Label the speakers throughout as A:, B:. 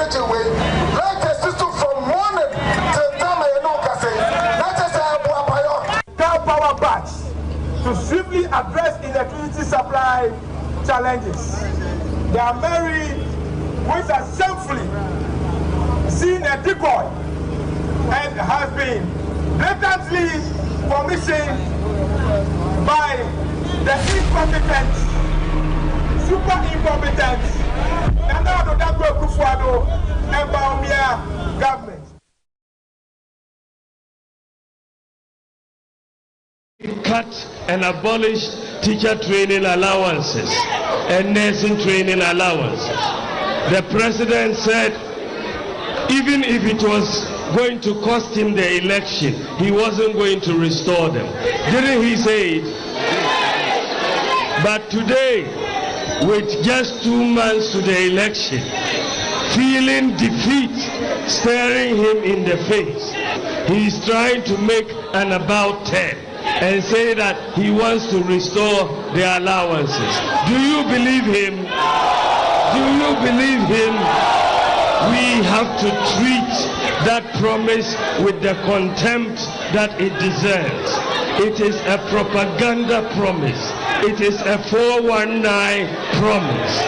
A: energy way. Like the system from morning till time I know can say. Not just a power batch to swiftly address electricity supply challenges. They are married, which are shamefully seen a decoy and has been blatantly commissioned by the incompetent, super incompetent, Nana Addo Kufuor and Bawumia government.
B: Cut and abolish teacher training allowances and nursing training allowances. The president said even if it was going to cost him the election, he wasn't going to restore them. Didn't he say it? But today, with just 2 months to the election, feeling defeat staring him in the face, he is trying to make an about 10 and say that he wants to restore the allowances. Do you believe him? Do you believe him? We have to treat that promise with the contempt that it deserves. It is a propaganda promise. It is a 419 promise.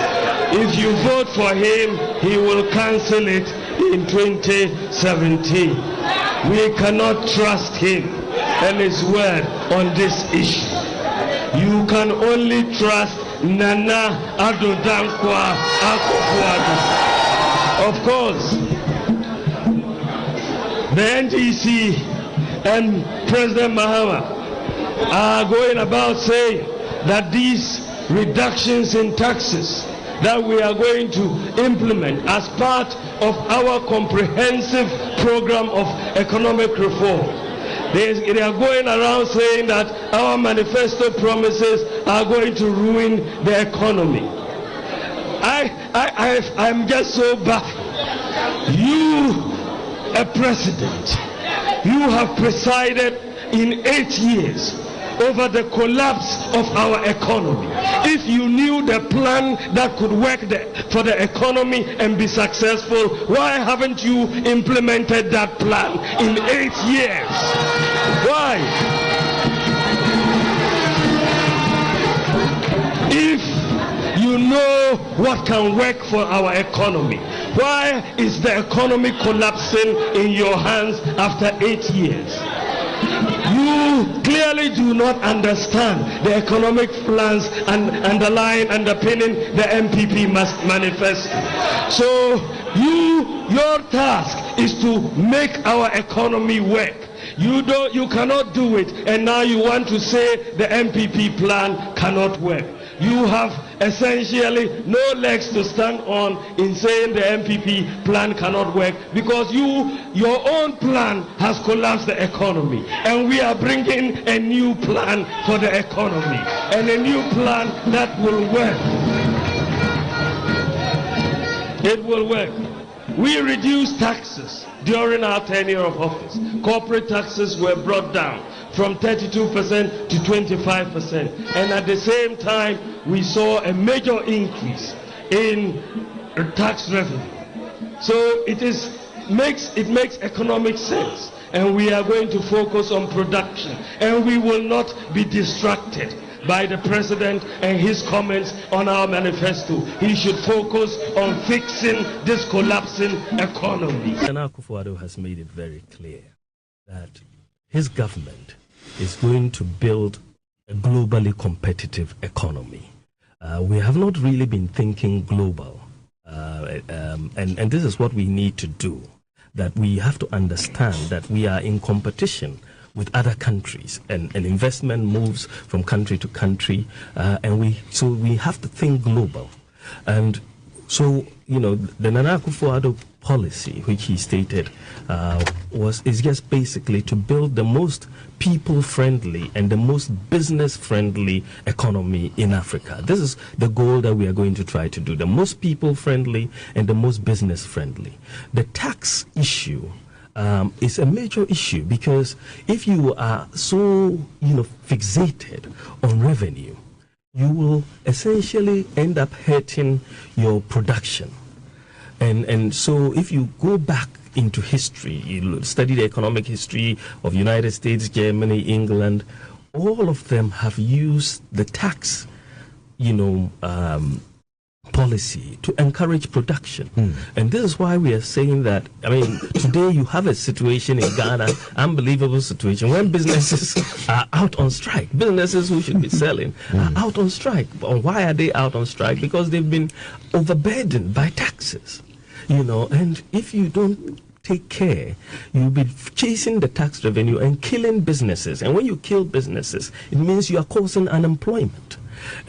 B: If you vote for him, he will cancel it in 2017. We cannot trust him and his word on this issue. You can only trust Nana Addo Akufo-Addo. Of course, the NDC and President Mahama are going about saying that these reductions in taxes that we are going to implement as part of our comprehensive program of economic reform. They are going around saying that our manifesto promises are going to ruin the economy. I'm just so baffled. You, a president, you have presided in 8 years over the collapse of our economy. If you knew the plan that could work for the economy and be successful, why haven't you implemented that plan in 8 years? Why? If you know what can work for our economy, why is the economy collapsing in your hands after 8 years? You clearly do not understand the economic plans and underpinning the MPP manifesto. So your task is to make our economy work. You cannot do it, and now you want to say the MPP plan cannot work. You have essentially no legs to stand on in saying the MPP plan cannot work, because your own plan has collapsed the economy, and we are bringing a new plan for the economy, and a new plan that will work. It will work. We reduced taxes during our tenure of office. Corporate taxes were brought down from 32% to 25%, and at the same time we saw a major increase in tax revenue. So it makes economic sense, and we are going to focus on production, and we will not be distracted by the president and his comments on our manifesto. He should focus on fixing this collapsing economy.
C: Nana Akufo-Addo has made it very clear that his government is going to build a globally competitive economy. We have not really been thinking global, and this is what we need to do. That we have to understand that we are in competition with other countries, and investment moves from country to country, and we have to think global. And so, the Nana Akufo-Addo policy, which he stated, is just basically to build the most people-friendly and the most business-friendly economy in Africa. This is the goal that we are going to try to do, the most people-friendly and the most business-friendly. The tax issue is a major issue, because if you are so fixated on revenue, you will essentially end up hurting your production. And so if you go back into history, you study the economic history of United States, Germany, England, all of them have used the tax, policy to encourage production. And this is why we are saying that, today you have a situation in Ghana, unbelievable situation, when businesses are out on strike. Businesses who should be selling are out on strike. Why are they out on strike? Because they've been overburdened by taxes. And if you don't take care, you'll be chasing the tax revenue and killing businesses. And when you kill businesses, it means you are causing unemployment.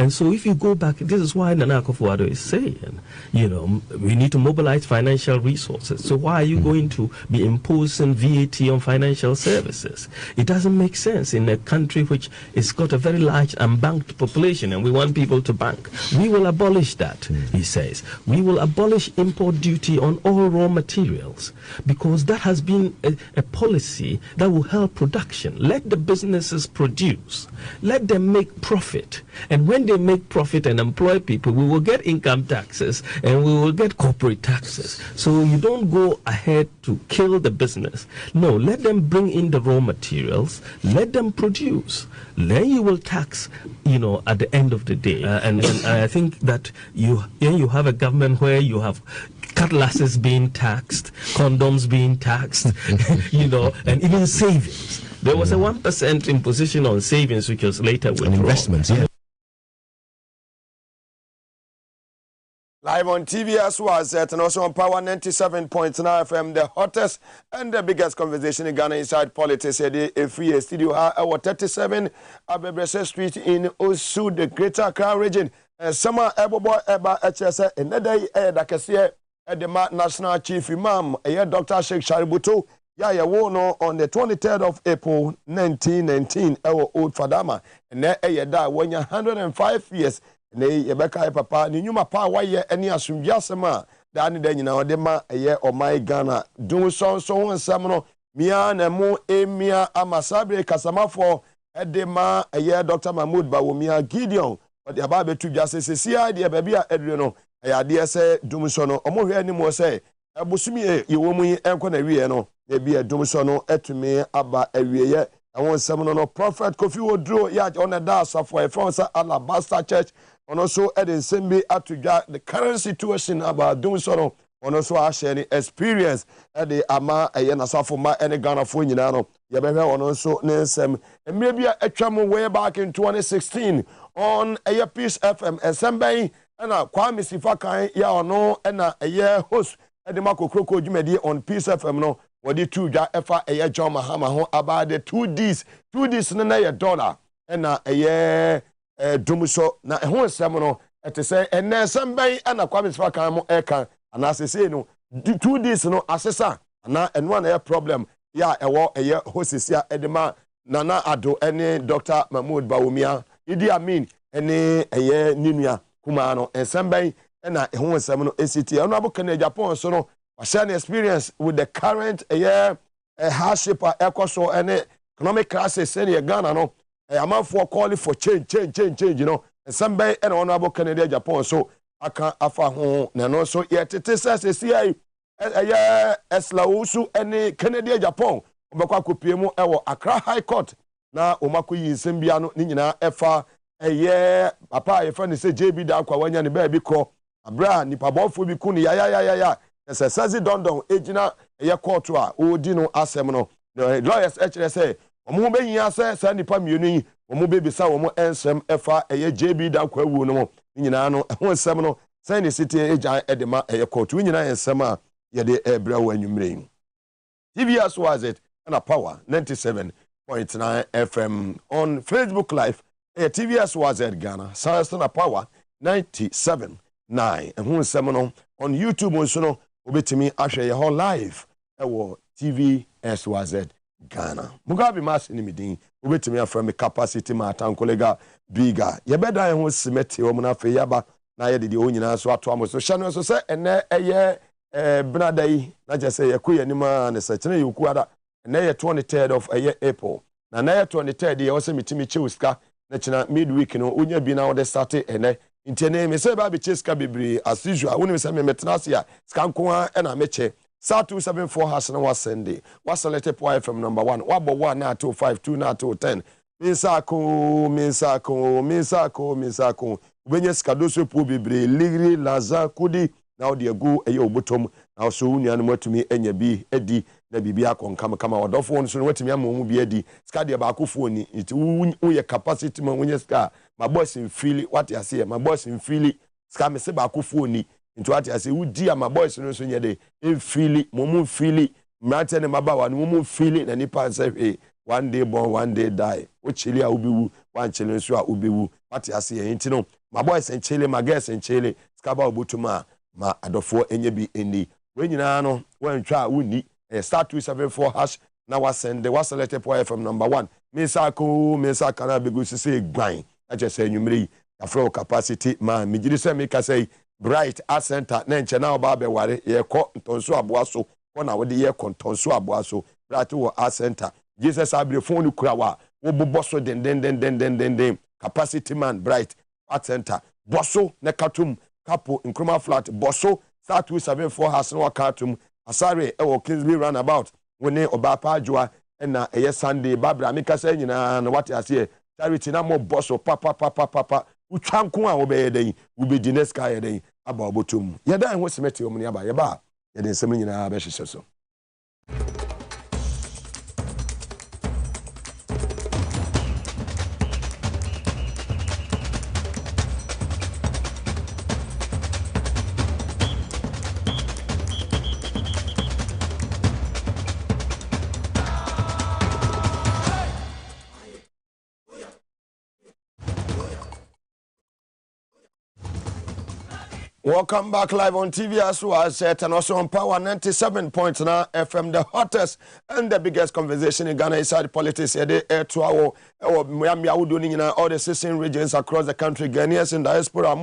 C: And so if you go back, this is why Nana Akufo-Addo is saying, we need to mobilize financial resources. So why are you going to be imposing VAT on financial services? It doesn't make sense in a country which has got a very large unbanked population and we want people to bank. We will abolish that, he says. We will abolish import duty on all raw materials because that has been a policy that will help production. Let the businesses produce. Let them make profit. And when they make profit and employ people, we will get income taxes and we will get corporate taxes. So you don't go ahead to kill the business. No, let them bring in the raw materials, let them produce. Then you will tax, at the end of the day. And I think that you have a government where you have cutlasses being taxed, condoms being taxed, and even savings. There was a 1% imposition on savings, which was later withdrawn.
D: Investments, yeah.
E: Live on TV as well as and also on Power 97.9 FM, the hottest and the biggest conversation in Ghana inside politics. A free studio our 37 Abebrese Street in Osu, the Greater Accra region. Summer Ebobo Eba HSA another Dakase at the National Chief Imam, Dr. Sheikh Shaributo. Yeah, on the 23rd of April 1919, our old Fadama, and there when you're 105 years. Ne yebeka papa ni nyuma pa waye ani asumbiasema da ne da nyina ode ma eye o my Ghana dun so nsam no mia na mu emia amasabre kasamafo ede ma eye Dr. Mahmoud Bawumia Gideon ode aba betu dwase sesia de ba bia edre no eye de se dum so no omo hwe ni mo se ebusumi yewo mu enko na wiye no e bia dum so no etumi aba awieye awon nsam no Prophet Kofi Wodro ya on da asafo e fonsa Alabaster Church. On also at the same at the current situation about doing so on also any experience at the ama ayena safoma any Ghana for nyina on also nesem and maybe a travel way back in 2016 on a Peace FM SMB and Kwame Sifakan ya no and a year host at the Marco Kroko Jumedi on Peace FM no what the two efa a John Mahama about the 2Ds na $1 and a year Dumuso na ho nsem no ete say enne nsem ban ana Kwame Sifakan mo eka ana asese no 2 days no asesa na eno na problem ya ewo eye hosisia edema Nana Ado ene Dr. Mahmoud Bawumia Idi Amin ene eye ninua kuma no nsem ban na ho nsem no ACT eno aboka na Japan so no share an experience with the current hardship ekoso ene economic crisis in Ghana no a man for calling for change, and somebody and honorable Canada, Japan, so I can't afa home, and so yet it is as a CIA, Eslausu, and Canada, Japan, Omaku Piemo, our Accra High Court. Now, Omaku Simbiano, Nina, Efa, a year, Papa, a friend say JB Dakwa, when you're the baby call, a brand, Nipabofu Bikuni, ya. As a Sazi Dondon, Agina, a year quarter, Odino Asemino, the lawyers actually say. Omo be yin ase sa nipa mienu omo be bisa omo ensem efa eye JB da kwa wu no mo nyina no ho ensem no sa ne city eja edema eye court nyina ensem a ye de ebra wa nwumre TV as was it and Power 97.9 FM on Facebook Live TV as was it Ghana Science na Power 97.9 and ho ensem no on YouTube onso no obetimi ahwe ye ho live ewo TV as was it Ghana. Mugabe Maase ni midin. Ubetimi afra me capacity ma atan kolega bigger. Ye beda ye ho simeti wo na fe yaba na ye de onyina so ato amo so hye so se ene eye bnadai na je se ye koye nima ne se kene ye kuada ene ye 23rd of April. Na ye 23rd ye wo se mitimi che uska na kina midweek no onya bi na wo de start ene intene me se ba be cheska bebre as usual woni me se me metnase a ska nko a na meche star 274 has na wasende waselect point from number 1 wabo 1 na 252 na 210 minsako ubenye skadoso pu bebre ligri laza kudi na odi egu eye obotom na so nuanu matumi enya bi edi na bibia konkam kama odofo won so watumi amomu bi edi ska de ba akofo ni it uye capacity ma wonye ska my boys in feel what you say my boys in feel ska me se ba akofo ni into what you say udi my boys no so nye de feel momu feel mate ne mabawa no momu feel na nipa say one day born one day die o chili a ubiwu one chili so a ubiwu what you say enti no my boys en chili my girls en chili ska ba obotuma ma adofo enye bi eni we nyina no wantwa woni star 274 hash na wasende waselect point from number 1 misaka na begu sise gwan aje say nwumre afro capacity ma migiri say make say bright art center na nche na oba be ware ye ko ntonso aboa so ko na wode ye ko ntonso aboa so bright wo art center jesus abre phone kura wa wo boboso den capacity man bright art center boso na katum kapo nkroma flat boso star 274 has no katum asare ewo Kingsley roundabout woni obapa adwoa na eye Sunday babra meka say nyina na what ase charity na mo boso papa utwanko a obeye den ubedi next guy den aba obotum yeda ho semete omni aba yeba yede nsem nyina ba hyehyɛ so. Welcome back live on TV as well as and also on Power 97.9 FM, the hottest and the biggest conversation in Ghana inside politics. All the 16 regions across the country, Ghanaians in diaspora,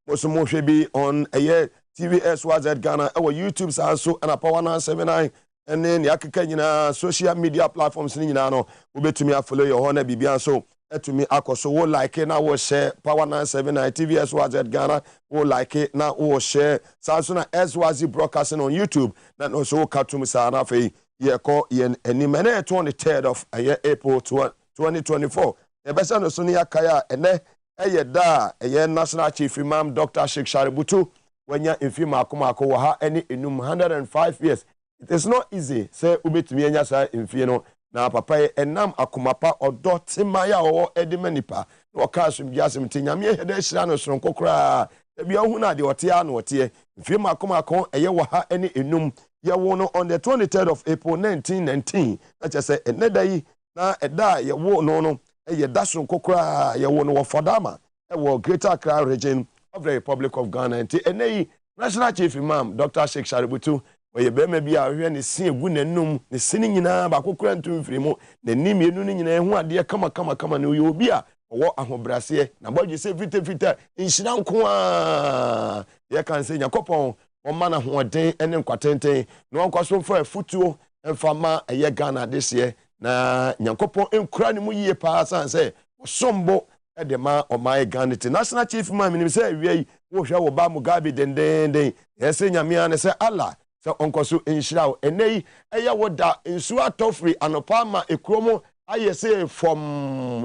E: most should be on a year TV as well as Ghana, our YouTube also and a Power 979. And then the social media platforms in Ghana, we bet to me follow your honor, Bibian so. To me akoso wo like na wo share Power 979 TV as well as Ghana wo like na wo share Samsung as well as broadcasting on YouTube na no so katum sa na fe ye ko ye anime na 23rd of April 2024 e be say no so ne yakaya ene eye da eye National Chief Imam Dr. Sheikh Shaributu wanya infima akomako wo ha ene enum 105 years. It is not easy say ubetumi enya sa infie no na papa enam akomapa odotimaya wo edimanipa wo ka asumgiasem tinyame hede hira no soronko kra bia hu na de ote a na ote mfie makomako eye wo ha ene enum ye wo no on the 23rd of April 1919 na chese enedai na eda ye wo no eye da soronko kra ye wo no wo fodama e wo Greater Accra region of the Republic of Ghana enti enei National Chief Imam Dr. Sheikh Shaributu oye bema bia hwe ne sin egu nanum ne sin nyina ba kokora ntumfiri mu na nimienu ni nyina hu ade kama ne oye obi a owo ahobrase na boje se fita nhira nko a ye kan se Yakopon o ma na hoden ene nkwatenten na onkoso mfa afutuo mfama eye Ghana dese na Yakopon enkura ne mu yie pa san se osombo de ma o ma Ghana ti National Chief man minim se awie wo hwa wo ba Mugabe dendenden yese nyamia ne se Allah so onkoso enhira enei eya woda nsu atofri anopa ma ekromo ayese from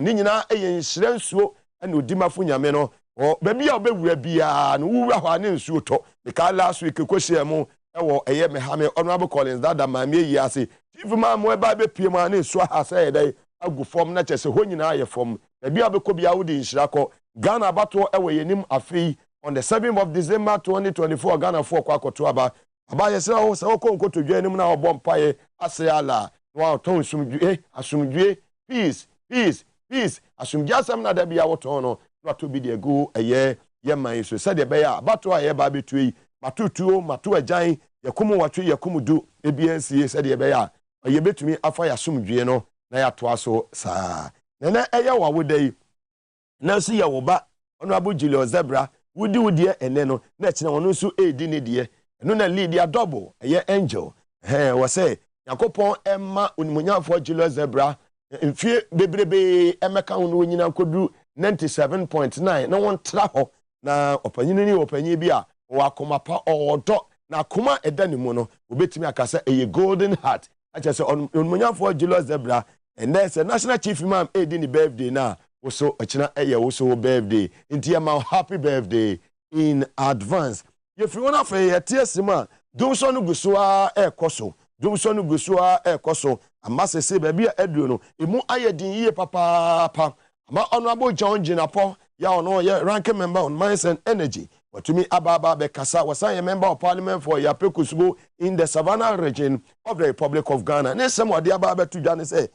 E: ni nyina eye nhira nsuo ene odimafo nyame no o baby a obewura bia no wura hwa ne nsuo to because last week kwose mu ewo eye mehame honorable Collins dada ma me yi ase chief ma mo eba be pie ma ne nsuo ha say dai agu form na chese ho nyina aye form baby a bekọ bia wodi nhira ko Ghana bato ewo yenim afei on the 7th of December 2024 Ghana for kwakoto aba abaye se o se okonko to dwa nim na obom paye ase ala wa ton asumdue peace asumdue asam na da bia woton no na to bi de go eye ye man so se de be ya bato aye ba betui matutuo matu ajan yakumu watwe yakumu du ebiansie se de be ya eye betumi afa ya asumdue no na ya to aso saa na eye wa wodai na si ya wo ba ono abugile zebra wudi ene no na kina wono so edi ne de no na lead ya double eye angel we say Yakopon emma unimunyafo Julius Zebra mfie bebrebe emeka hono nyina kodu 97.9 na won tra ho na opanyini ni opanyi bi a wa akoma pa odo na akoma eda ne mu no obetimi akasa eye golden heart acha se onmunyafo Julius Zebra and there's a national chief imam edi ni birthday na also achina eye also birthday nti ma happy birthday in advance ye fi wona fa ye tiesima dumso no gusua ekoso dumso no gusua ekoso amasese ba bia aduro no emu ayedin yiye papa ama honorable John Jinapo ya ono ye ranking member on Mines and Energy watumi ababa be kasa wasan ye member of parliament for Yapekusugo in the Savannah region of the Republic of Ghana ne sem ode ababa to dwane se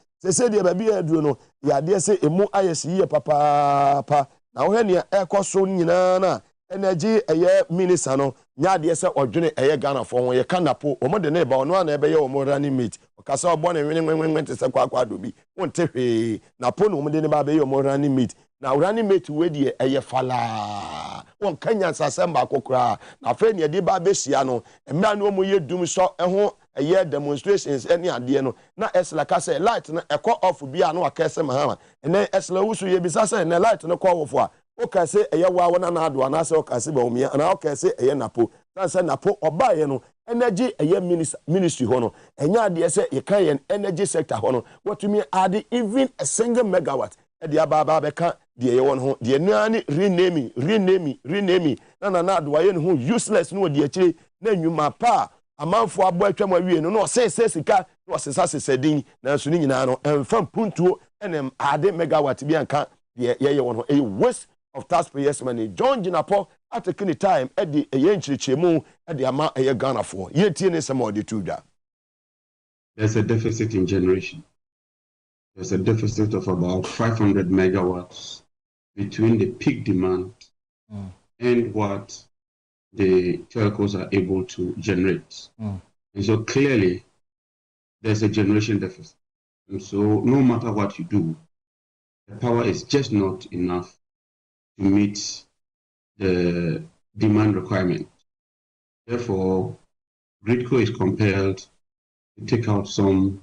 E: de ba bia aduro no ya de se emu ayesi yiye papa na wo hene ekoso nyina na energy eye minister no nya de se odwene eye Ghana for ho ye kanapo omo de ne ba ono na ebe ye omo running mate okasa obo na wenwen te se kwakwa do bi wonte hwe na po no omo de ne ba be ye omo running mate na running mate we de eye fala won kanya sasemba kokora na fe ne de ba be sia no emra no omo ye dum so ho eye demonstrations any ade no na esla ka say light no ekọ off bia no akese mahama ene esla wusu ye bisa say na light no kọ off a o ka say eye wa wona na ado na say o ka say ba omia na o ka say eye napo na say napo oba ye no energy eye ministry ho no enya ade say ye kan ye energy sector ho no what you mean add even a single megawatt e dia baba be ka de ye won ho de nuani rename na ado ye no ho useless no de akire na nwuma pa amanfo abo atwam awie no se sika no sesa din na so ni nyina no emfam puntuo enem ade megawatt bi anka ye won ho a waste of taxpayers money. John Jinapo at a kini time at the yenchirichemu at the ama a Ghana for ye tine some of the two da.
D: There's a deficit in generation. There's a deficit of about 500 megawatts between the peak demand and what the telcos are able to generate. And so clearly there's a generation deficit. And so no matter what you do, the power is just not enough to meet the demand requirement. Therefore, Gridco is compelled to take out some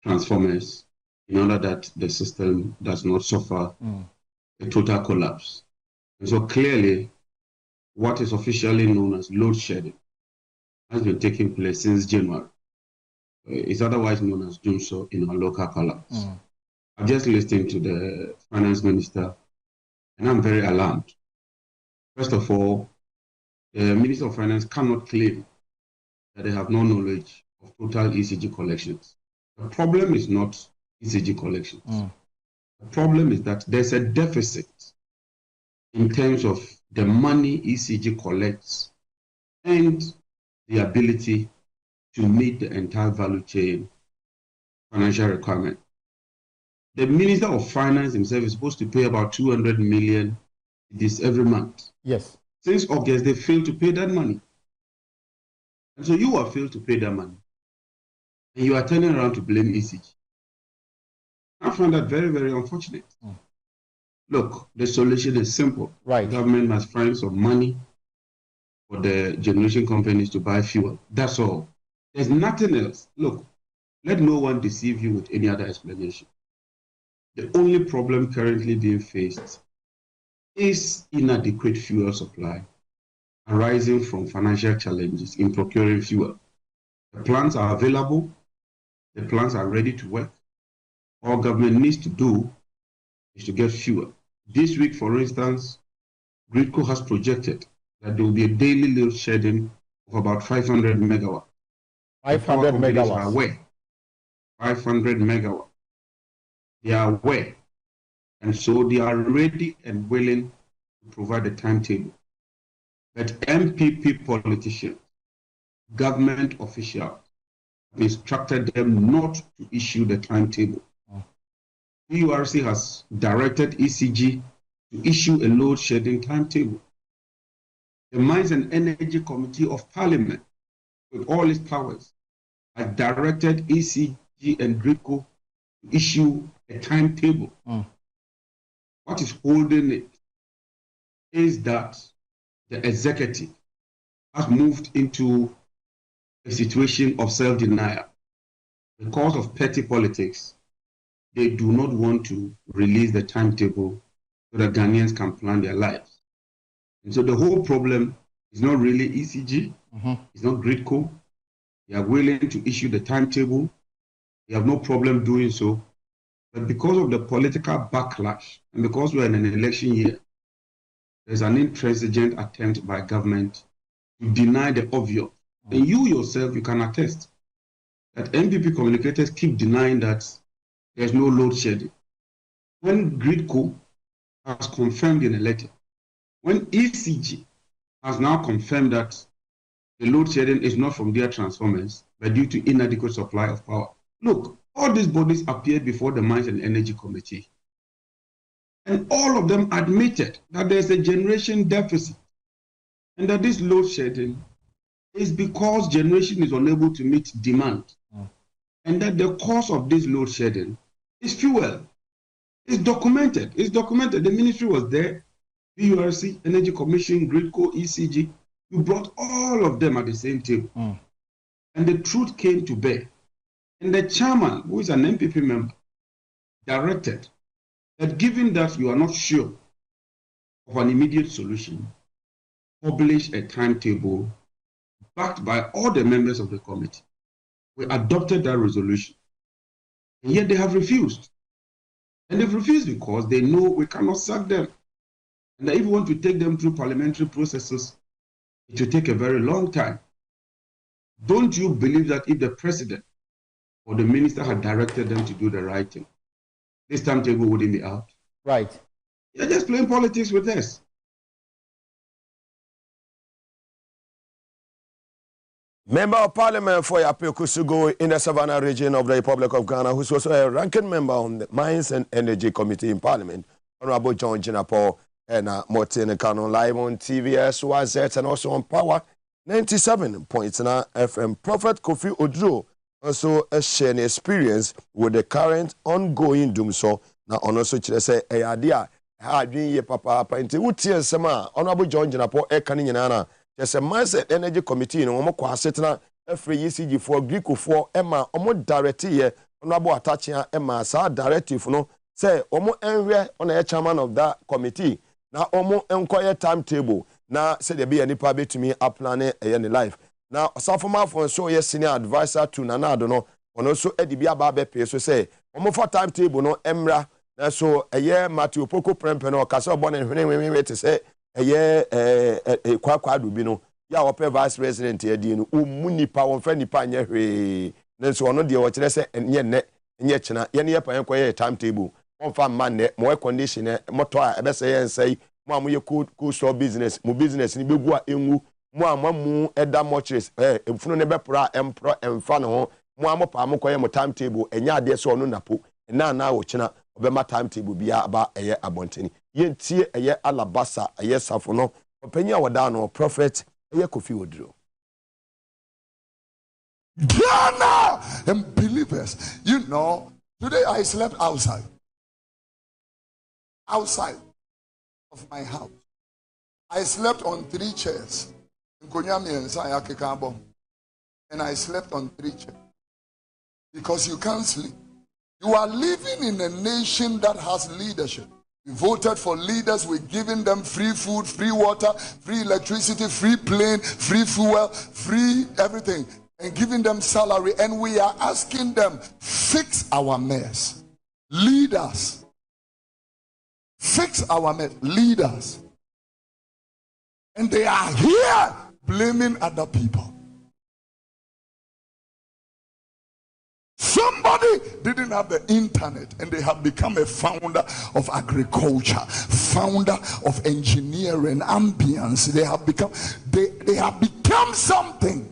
D: transformers in order that the system does not suffer a total collapse. And so clearly, what is officially known as load shedding has been taking place since January. It's otherwise known as Junso in our local collapse. I've just listened to the finance minister, and I'm very alarmed. First of all, the Minister of Finance cannot claim that they have no knowledge of total ECG collections. The problem is not ECG collections. The problem is that there's a deficit in terms of the money ECG collects and the ability to meet the entire value chain financial requirement. The Minister of Finance himself is supposed to pay about 200 million this every month.
E: Yes.
D: Since August, they failed to pay that money. And so you have failed to pay that money. And you are turning around to blame ECG. I find that very, very unfortunate. Look, the solution is simple.
E: Right.
D: The government must find some money for the generation companies to buy fuel. That's all. There's nothing else. Look, let no one deceive you with any other explanation. The only problem currently being faced is inadequate fuel supply arising from financial challenges in procuring fuel. The plants are available. The plants are ready to work. All government needs to do is to get fuel. This week, for instance, Gridco has projected that there will be a daily load shedding of about 500 megawatts.
E: 500 megawatts.
D: Are aware. 500 megawatts. They are aware. And so they are ready and willing to provide a timetable. But MPP politicians, government officials, have instructed them not to issue the timetable. PURC has directed ECG to issue a load shedding timetable. The Mines and Energy Committee of Parliament, with all its powers, has directed ECG and Gridco to issue a timetable. What is holding it is that the executive has moved into a situation of self-denial. Because of petty politics, they do not want to release the timetable so that Ghanaians can plan their lives. And so the whole problem is not really ECG, it's not GridCo. They are willing to issue the timetable. They have no problem doing so. But because of the political backlash, and because we're in an election year, there's an intransigent attempt by government to deny the obvious. And you yourself, you can attest that NPP communicators keep denying that there's no load shedding. When GridCo has confirmed in a letter, when ECG has now confirmed that the load shedding is not from their transformers, but due to inadequate supply of power. Look, all these bodies appeared before the Mines and Energy Committee, and all of them admitted that there's a generation deficit, and that this load shedding is because generation is unable to meet demand, and that the cause of this load shedding is fuel. It's documented. It's documented. The ministry was there, PURC, Energy Commission, GridCo, ECG. You brought all of them at the same table, and the truth came to bear. And the chairman, who is an NPP member, directed that given that you are not sure of an immediate solution, publish a timetable backed by all the members of the committee. We adopted that resolution, and yet they have refused. And they've refused because they know we cannot sack them. And that if we want to take them through parliamentary processes, it will take a very long time. Don't you believe that if the president or the minister had directed them to do the right thing, this timetable wouldn't be out?
E: Right.
D: You're just playing politics with us.
E: Member of Parliament for Yape Kusugo in the Savannah region of the Republic of Ghana, who's also a ranking member on the Mines and Energy Committee in Parliament, Honorable John Jinapo and Martin Kano, live on TVS, YZ, and also on Power 97.9 FM. Prophet Kofi Oduro also sharing experience with the current ongoing doomsday. Now, also say a idea had been ye papa painti uti and sama Honorable John Jinapo Ekaninana. There's a Mines and Energy Committee in Omoko Setna, every ECG for GridCo for Emma, Omo directive, Honorable attaching Emma, sa directive, no, say Omo enwe on a chairman of that committee. Now Omo enquire timetable. Now say there be any probably to me a plan any life. Now Safoma for so yes senior advisor to Nana Dono, on also Edibia Babe pay so say Omo for timetable no Emra. Now so a year Matthew Poko Prempeno, Castle Bonnet when to say a year kwa dubino ya ope vice president ya di no umuni pa won fa nipa nya hwe nanso ono de wo kire se enye ne enye kina ye ne ye pa yenkoye timetable won fa man ne mo condition moto a ebe se ye nsai mo amoye cool store business mo business ni begu a enwu mo amamu eda mochres emfuno ne bepra empro emfa ne ho mo amopa amokoye mo timetable enya ade se ono napo na wo kina obema timetable bia aba eye abonteni yentie eye alabasa eye safo no opanya wada no prophet eye Kofi Oduro.
F: Ghana and believers, you know, today I slept outside of my house. I slept on 3 chairs. And I slept on 3 chairs because you can't sleep. You are living in a nation that has leadership. We voted for leaders. We're giving them free food, free water, free electricity, free plane, free fuel, free everything, and giving them salary. And we are asking them, fix our mess. Leaders. Fix our mess. Leaders. And they are here blaming other people. Somebody didn't have the internet and they have become a founder of agriculture, founder of engineering, ambience. They have become something.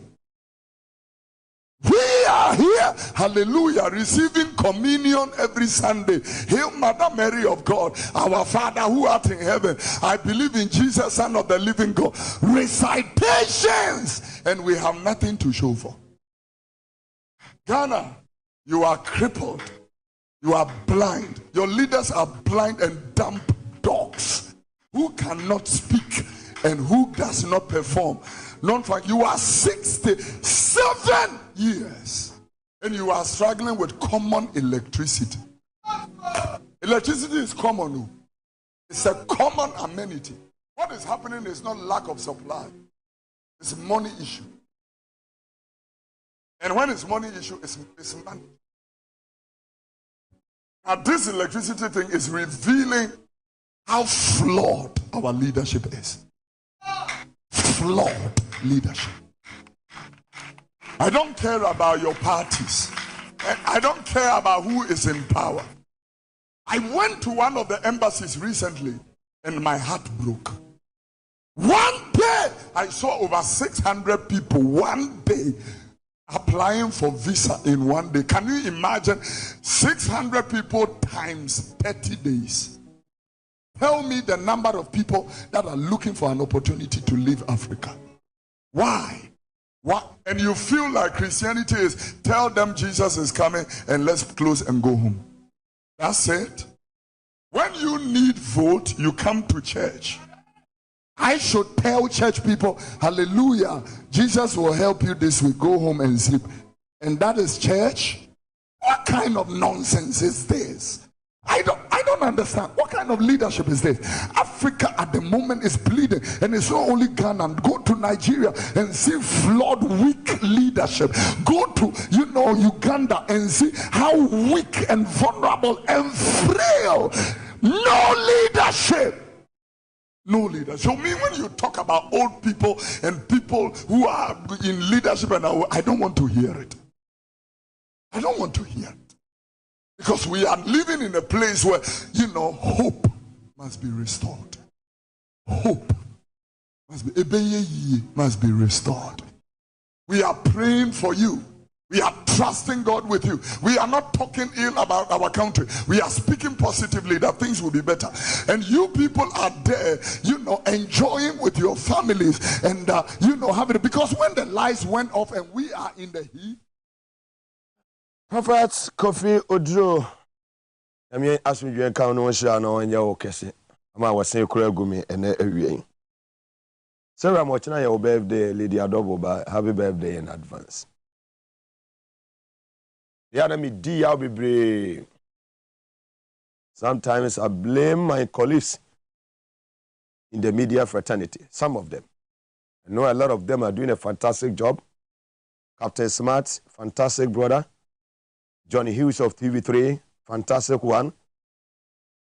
F: We are here, hallelujah, receiving communion every Sunday. Hail Mother Mary of God, our Father who art in heaven. I believe in Jesus, Son of the living God. Recitations, and we have nothing to show for. Ghana, you are crippled. You are blind. Your leaders are blind and dumb dogs who cannot speak and who does not perform. You are 67 years and you are struggling with common electricity. Electricity is common. It's a common amenity. What is happening is not lack of supply. It's a money issue. And when it's money issue, it's money. Now this electricity thing is revealing how flawed our leadership is. Flawed leadership. I don't care about your parties. I don't care about who is in power. I went to one of the embassies recently and my heart broke. One day, I saw over 600 people one day applying for visa in one day. Can you imagine 600 people times 30 days? Tell me the number of people that are looking for an opportunity to leave Africa. Why? What? And you feel like Christianity is tell them Jesus is coming and let's close and go home. That's it. When you need vote, you come to church. I should tell church people, hallelujah, Jesus will help you this week. Go home and sleep. And that is church? What kind of nonsense is this? I don't understand. What kind of leadership is this? Africa at the moment is bleeding, and it's not only Ghana. Go to Nigeria and see flawed, weak leadership. Go to, Uganda and see how weak and vulnerable and frail. No leadership. No leadership. So me, when you talk about old people and people who are in leadership, and I don't want to hear it. I don't want to hear it. Because we are living in a place where, hope must be restored. Hope must be restored. We are praying for you. We are trusting God with you. We are not talking ill about our country. We are speaking positively that things will be better. And you people are there, enjoying with your families and, having it. Because when the lights went off and we are in the heat,
E: Prophet Kofi Odro, I mean, as we drink out no share no and your kese. Ama was saying Kuragumi and everything. Sarah Mochina, your birthday, Lady Adobo, happy birthday in advance. The enemy D, I'll be brave. Sometimes I blame my colleagues in the media fraternity. Some of them. I know a lot of them are doing a fantastic job. Captain Smart, fantastic brother. Johnny Hughes of TV3, fantastic one.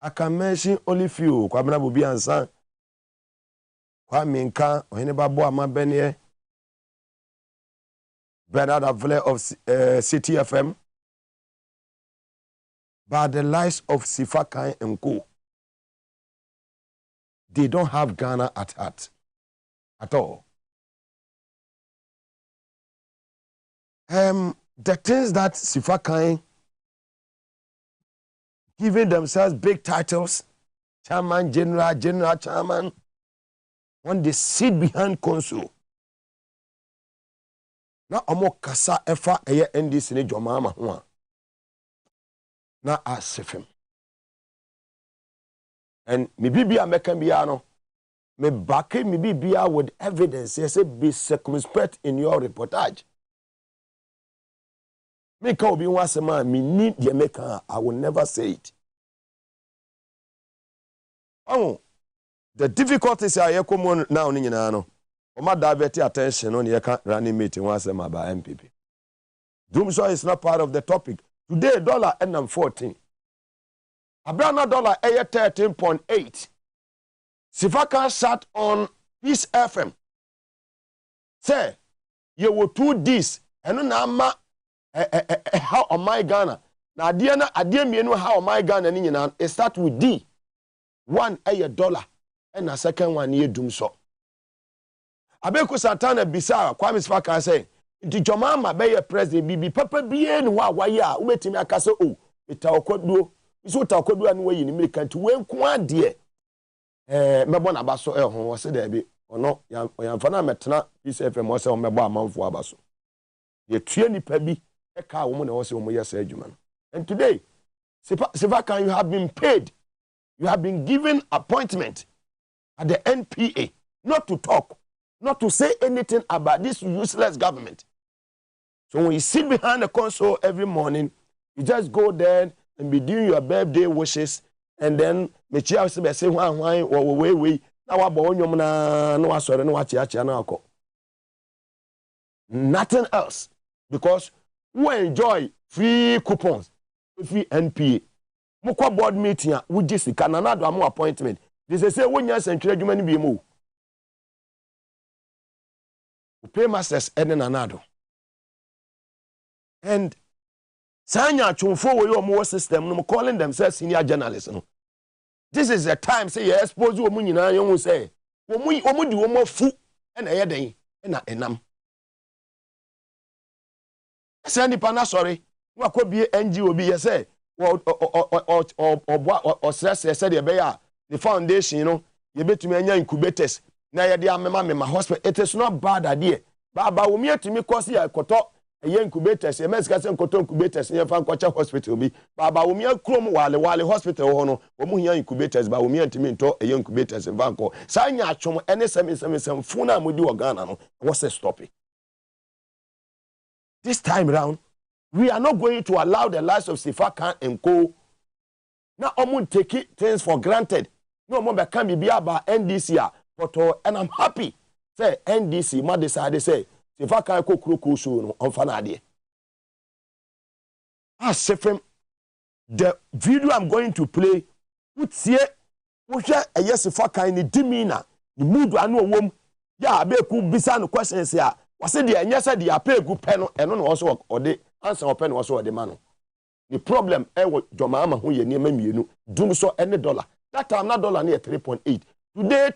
E: I can mention only few. Kwabena Bubi Ansan, Kwame Nka, Oheneba Boama Benye, Bernard Avile of CTFM, but the lives of Sifakai and Co. They don't have Ghana at heart at all. The things that Sifakai giving themselves big titles, chairman, general chairman, when they sit behind console. Now amo kasa efa eye NDC ne jomama ho. Na asefem. And me bibia meka bia no, me back me bibia with evidence. Say be circumspect in your reportage. Make obi wasema me need the maker. I will never say it. Oh, the difficulties are common now ni nyina no. Oma divert attention on your running meeting wasema about MPP. Doomsday is not part of the topic. Today dollar and 14. Abrana dollar 13.8. Sifaka sat on Peace FM. Say, you will do this and na how on my Ghana. Na adie mienu how on my Ghana ni nyina it start with D. One $1 and a second one year doom so. Abeku Santana Bisa Kwame Sifaka say the Jomama be president bibi papa bien wa ya umetimi akase o itaokoduo iso itaokoduo anu we ni American to wen ko ade mebo na baso ho wo se da bi ono yamfa na metena Peace FM wo se o mebo amanfo abaso ye tue nipa bi e ka wo mo na wo se wo yesa adwuma no. And today Sifaka, you have been paid, you have been given appointment at the NPA not to talk, not to say anything about this useless government. So when you sit behind the console every morning, you just go there and be doing your birthday wishes and then me chia se be say hwan we na wa bo onyom na wa sore na wa chia na akọ. Nothing else, because we enjoy free coupons, free NPA. Mukwa board meeting we just can another more appointment. This is say when you century adwuma ni bi mu. Pay masters and another. And Sanya chumfo we your system no calling themselves senior journalists no. This is the time say you expose you nyina you say omu di omo fu na ye den na enam. Say nipa na sorry no akobie NGO bi ye say o stress say de be ya the foundation you know ye betumi anya incubators na ye de amema hospital. It is not bad idea. Baba wo mi etumi kosi ya koto eye incubators e mesika se nkoto incubators ye fa nkocha hospital bi baba wo mi akrom wale hospital ho no wo mu hia incubators ba wo mi etumi nto eye incubators fa nko sa nya atwom ene sem fu na modi Ghana no what's the stop it. This time round we are not going to allow the lives of Sifakan and Co. Now omo take things for granted. No omo be kan bibia ba NDC but and I'm happy say NDC ma decide say Sifakan ko so no on fa na ade. As from the video I'm going to play utie wo hwe Sifakan ni demeanor the mood anu owom ya abeku bisa no questions ya wase de anya se de apegu pe no eno no so ode answer open no so ode ma no. The problem e wo Jomama ho ye niam mienu dum so any dollar. That time na dollar near 3.8.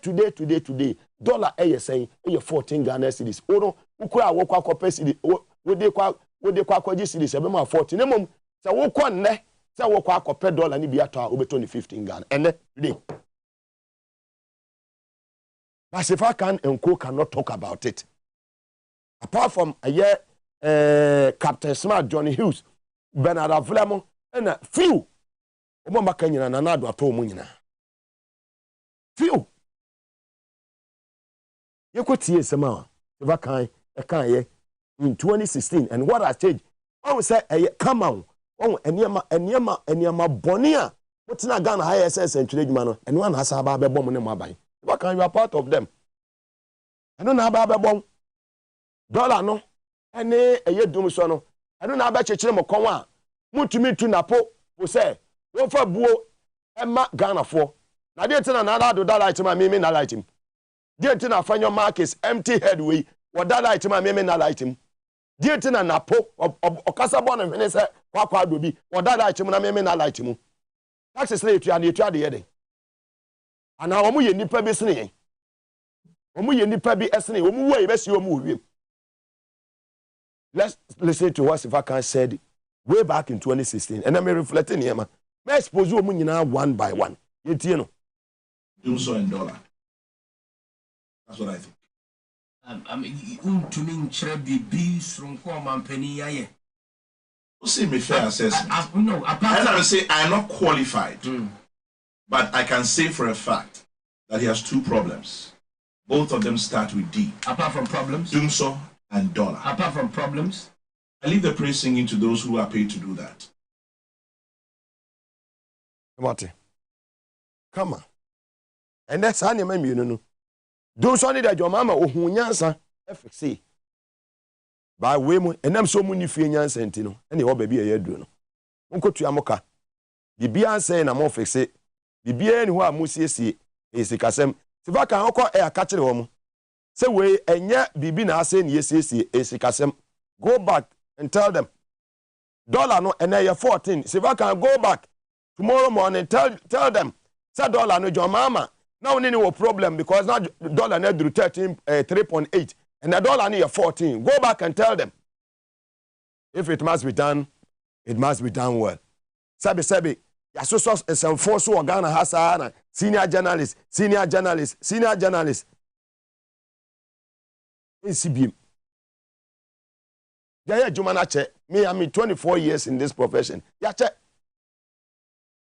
E: Today dollar e saying e 14 Ghana cedis. Oro ukura wo kwa kope cedi wo de kwa kwaji cedis e be ma 14. Nemom se wo kwa nne se wo kwa kope dollar ni bi ato a obeto ni 15 Ghana. Ene today. But Sifakan and Co cannot talk about it. Apart from a year Captain Smart, Johnny Hughes, Bernard Avlamo, and a few. Omama Kenya na nado ato mu nyina. Few. You could see some Sifakan in 2016, and what has changed? I say come on. Oh, eniema bonia. What's not Ghana high SS and trade man, and one has a baby bomb in my body. Sifakan, you are part of them. I don't have a baby bomb. Dollar no ene eye dum so no eno na ba chechire mo konwa mutumi tu napo wo say wo fa buo ema Ghana fo na de tina na do dollar item me na light him de tina fanyo markets empty head we wo dollar item me na light him de tina napo okasa bo no hene say kwakwa do bi wo dollar item na me na light him taxes na etua de ye den ana wo mu ye nipa bi sene wo mu ye nipa bi esene wo mu wo ye besi wo mu wiem. Let's listen to what Sifakan said way back in 2016. And I'm reflecting here, man. I expose you one by one. You know.
G: Do so in dollar. That's what I think.
H: I mean, to me, bees from Common Penny.
G: See me fair assessment.
H: No,
G: and I will say I'm not qualified, but I can say for a fact that he has two problems. Both of them start with D.
H: Apart from problems?
G: Dumso and dollar.
H: Apart from problems?
G: I leave the praise singing to those who are paid to do that.
E: Come on. And that's how you know. Those only that your mama or who nyansa FXC. By way, and I'm so many fear nyansentino, and your baby a year do. Uncle to Yamoka. The Bian saying I'm off FXC. The Bian who are Musi is a Casem. Sivaka Oko air catcher home. Say, way, and yet Bibi na saying yes, is a Casem. Go back and tell them. Dollar no, and they 14. Sivaka go back tomorrow morning. Tell them. Say dollar no, your mama. Now we need no problem because now dollar net do 3.8 and the dollar near 14. Go back and tell them. If it must be done, it must be done well. Sabi. Ya so some force who Ghana has senior journalist. In CBM. Yeah, Jumanache. Me, I'm 24 years in this profession. Yeah, check.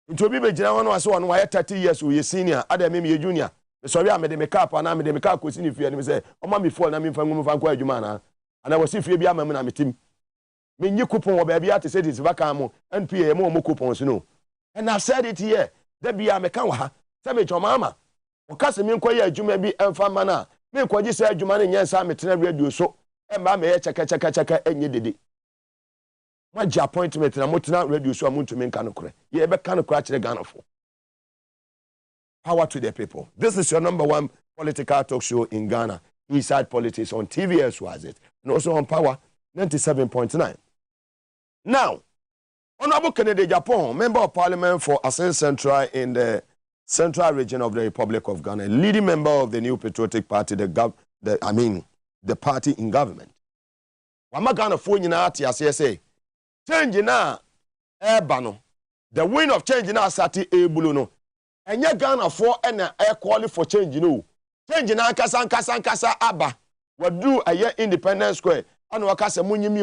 E: Into be jina wonu aso wonu why 30 years we senior adam me junior so we am the makeup and am the makeup ko sini fie ni say o ma me fall na me fa ngum fa kwa adwuma na ana wo si fie bi am na metim me nyi coupon wo ba bia to say this back am NPA mo coupon so no and I said it here da bia meka wa ha se me chomama o kase me nkoye adwuma bi emfa mana me nkoje se adwuma ne nyensa metena radio so emba me ye cheka enye dede maji appointment na motena radio so amuntumi nka no kore ye be ka no kora kire Ghana fo. Power to the people. This is your number one political talk show in Ghana, Inside Politics on TVS was it, and also on Power 97.9. Now, Honorable Kennedy Japan, Member of Parliament for Asen Central in the Central Region of the Republic of Ghana, leading member of the New Patriotic Party, the party in government. Wama Ghana phone na ati say change na bano. The wind of change na sati ebulu no. Enye Ghana for ena quality for change no. Change na kasa aba. Wadu aye Independence Square. Anu wakase munyimi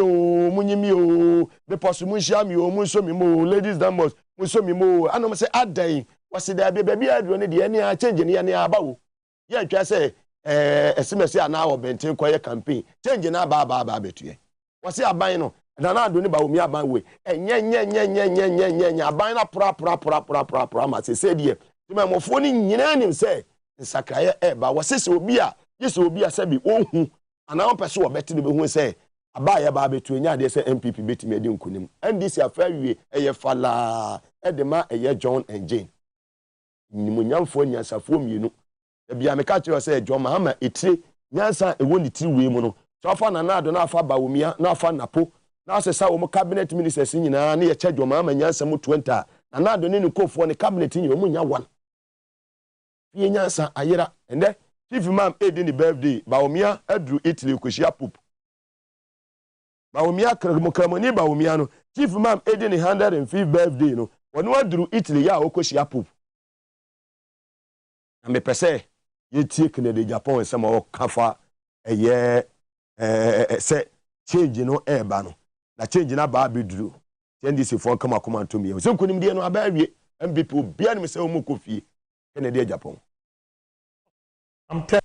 E: o be posu munhia mi o munso mi mo ladies damos munso mi mo anu say adan wase da be bia adro ne de ene a change ne ya aba wo. Ye ntwa say esimesi ana wo benten koye campaign change na ba betue. Wase aban no na ado ne ba wo mi aban we enye aban na pra ma se die me mofo ni nyina nim se nsakraye ba wase se obi a yese obi a se bi ohun ana won pese wo beti no be hu se aba ya ba betue nya de se MPP beti me di nkunim NDC afawie eye fala edema eye John and Jane nimunyamfo nyansafo mienu bia me ka kire se John Mahama etire nyansa ewo ni tiri we mu no so afa na ado na afa bawumia na afa napo na asesa wo cabinet ministers nyina na ye che John Mahama nyansa mu 20 na ado ne kofo ne cabinet nyina mu nya 1 ye nyansa ayera ende chief imam edi ni birthday bawumia adru Italy koshia pop bawumia kramoni bawumia no chief imam edi ni 105th birthday no wono adru Italy ya okoshia pop na me pese ye tie Kennedy Japan se ma kafa eye se change no eba no na change na ba biduru NDC fo kama to me so nkunim de no aba awie MPP obia no se omu kofie Kennedy Japan.
I: I'm telling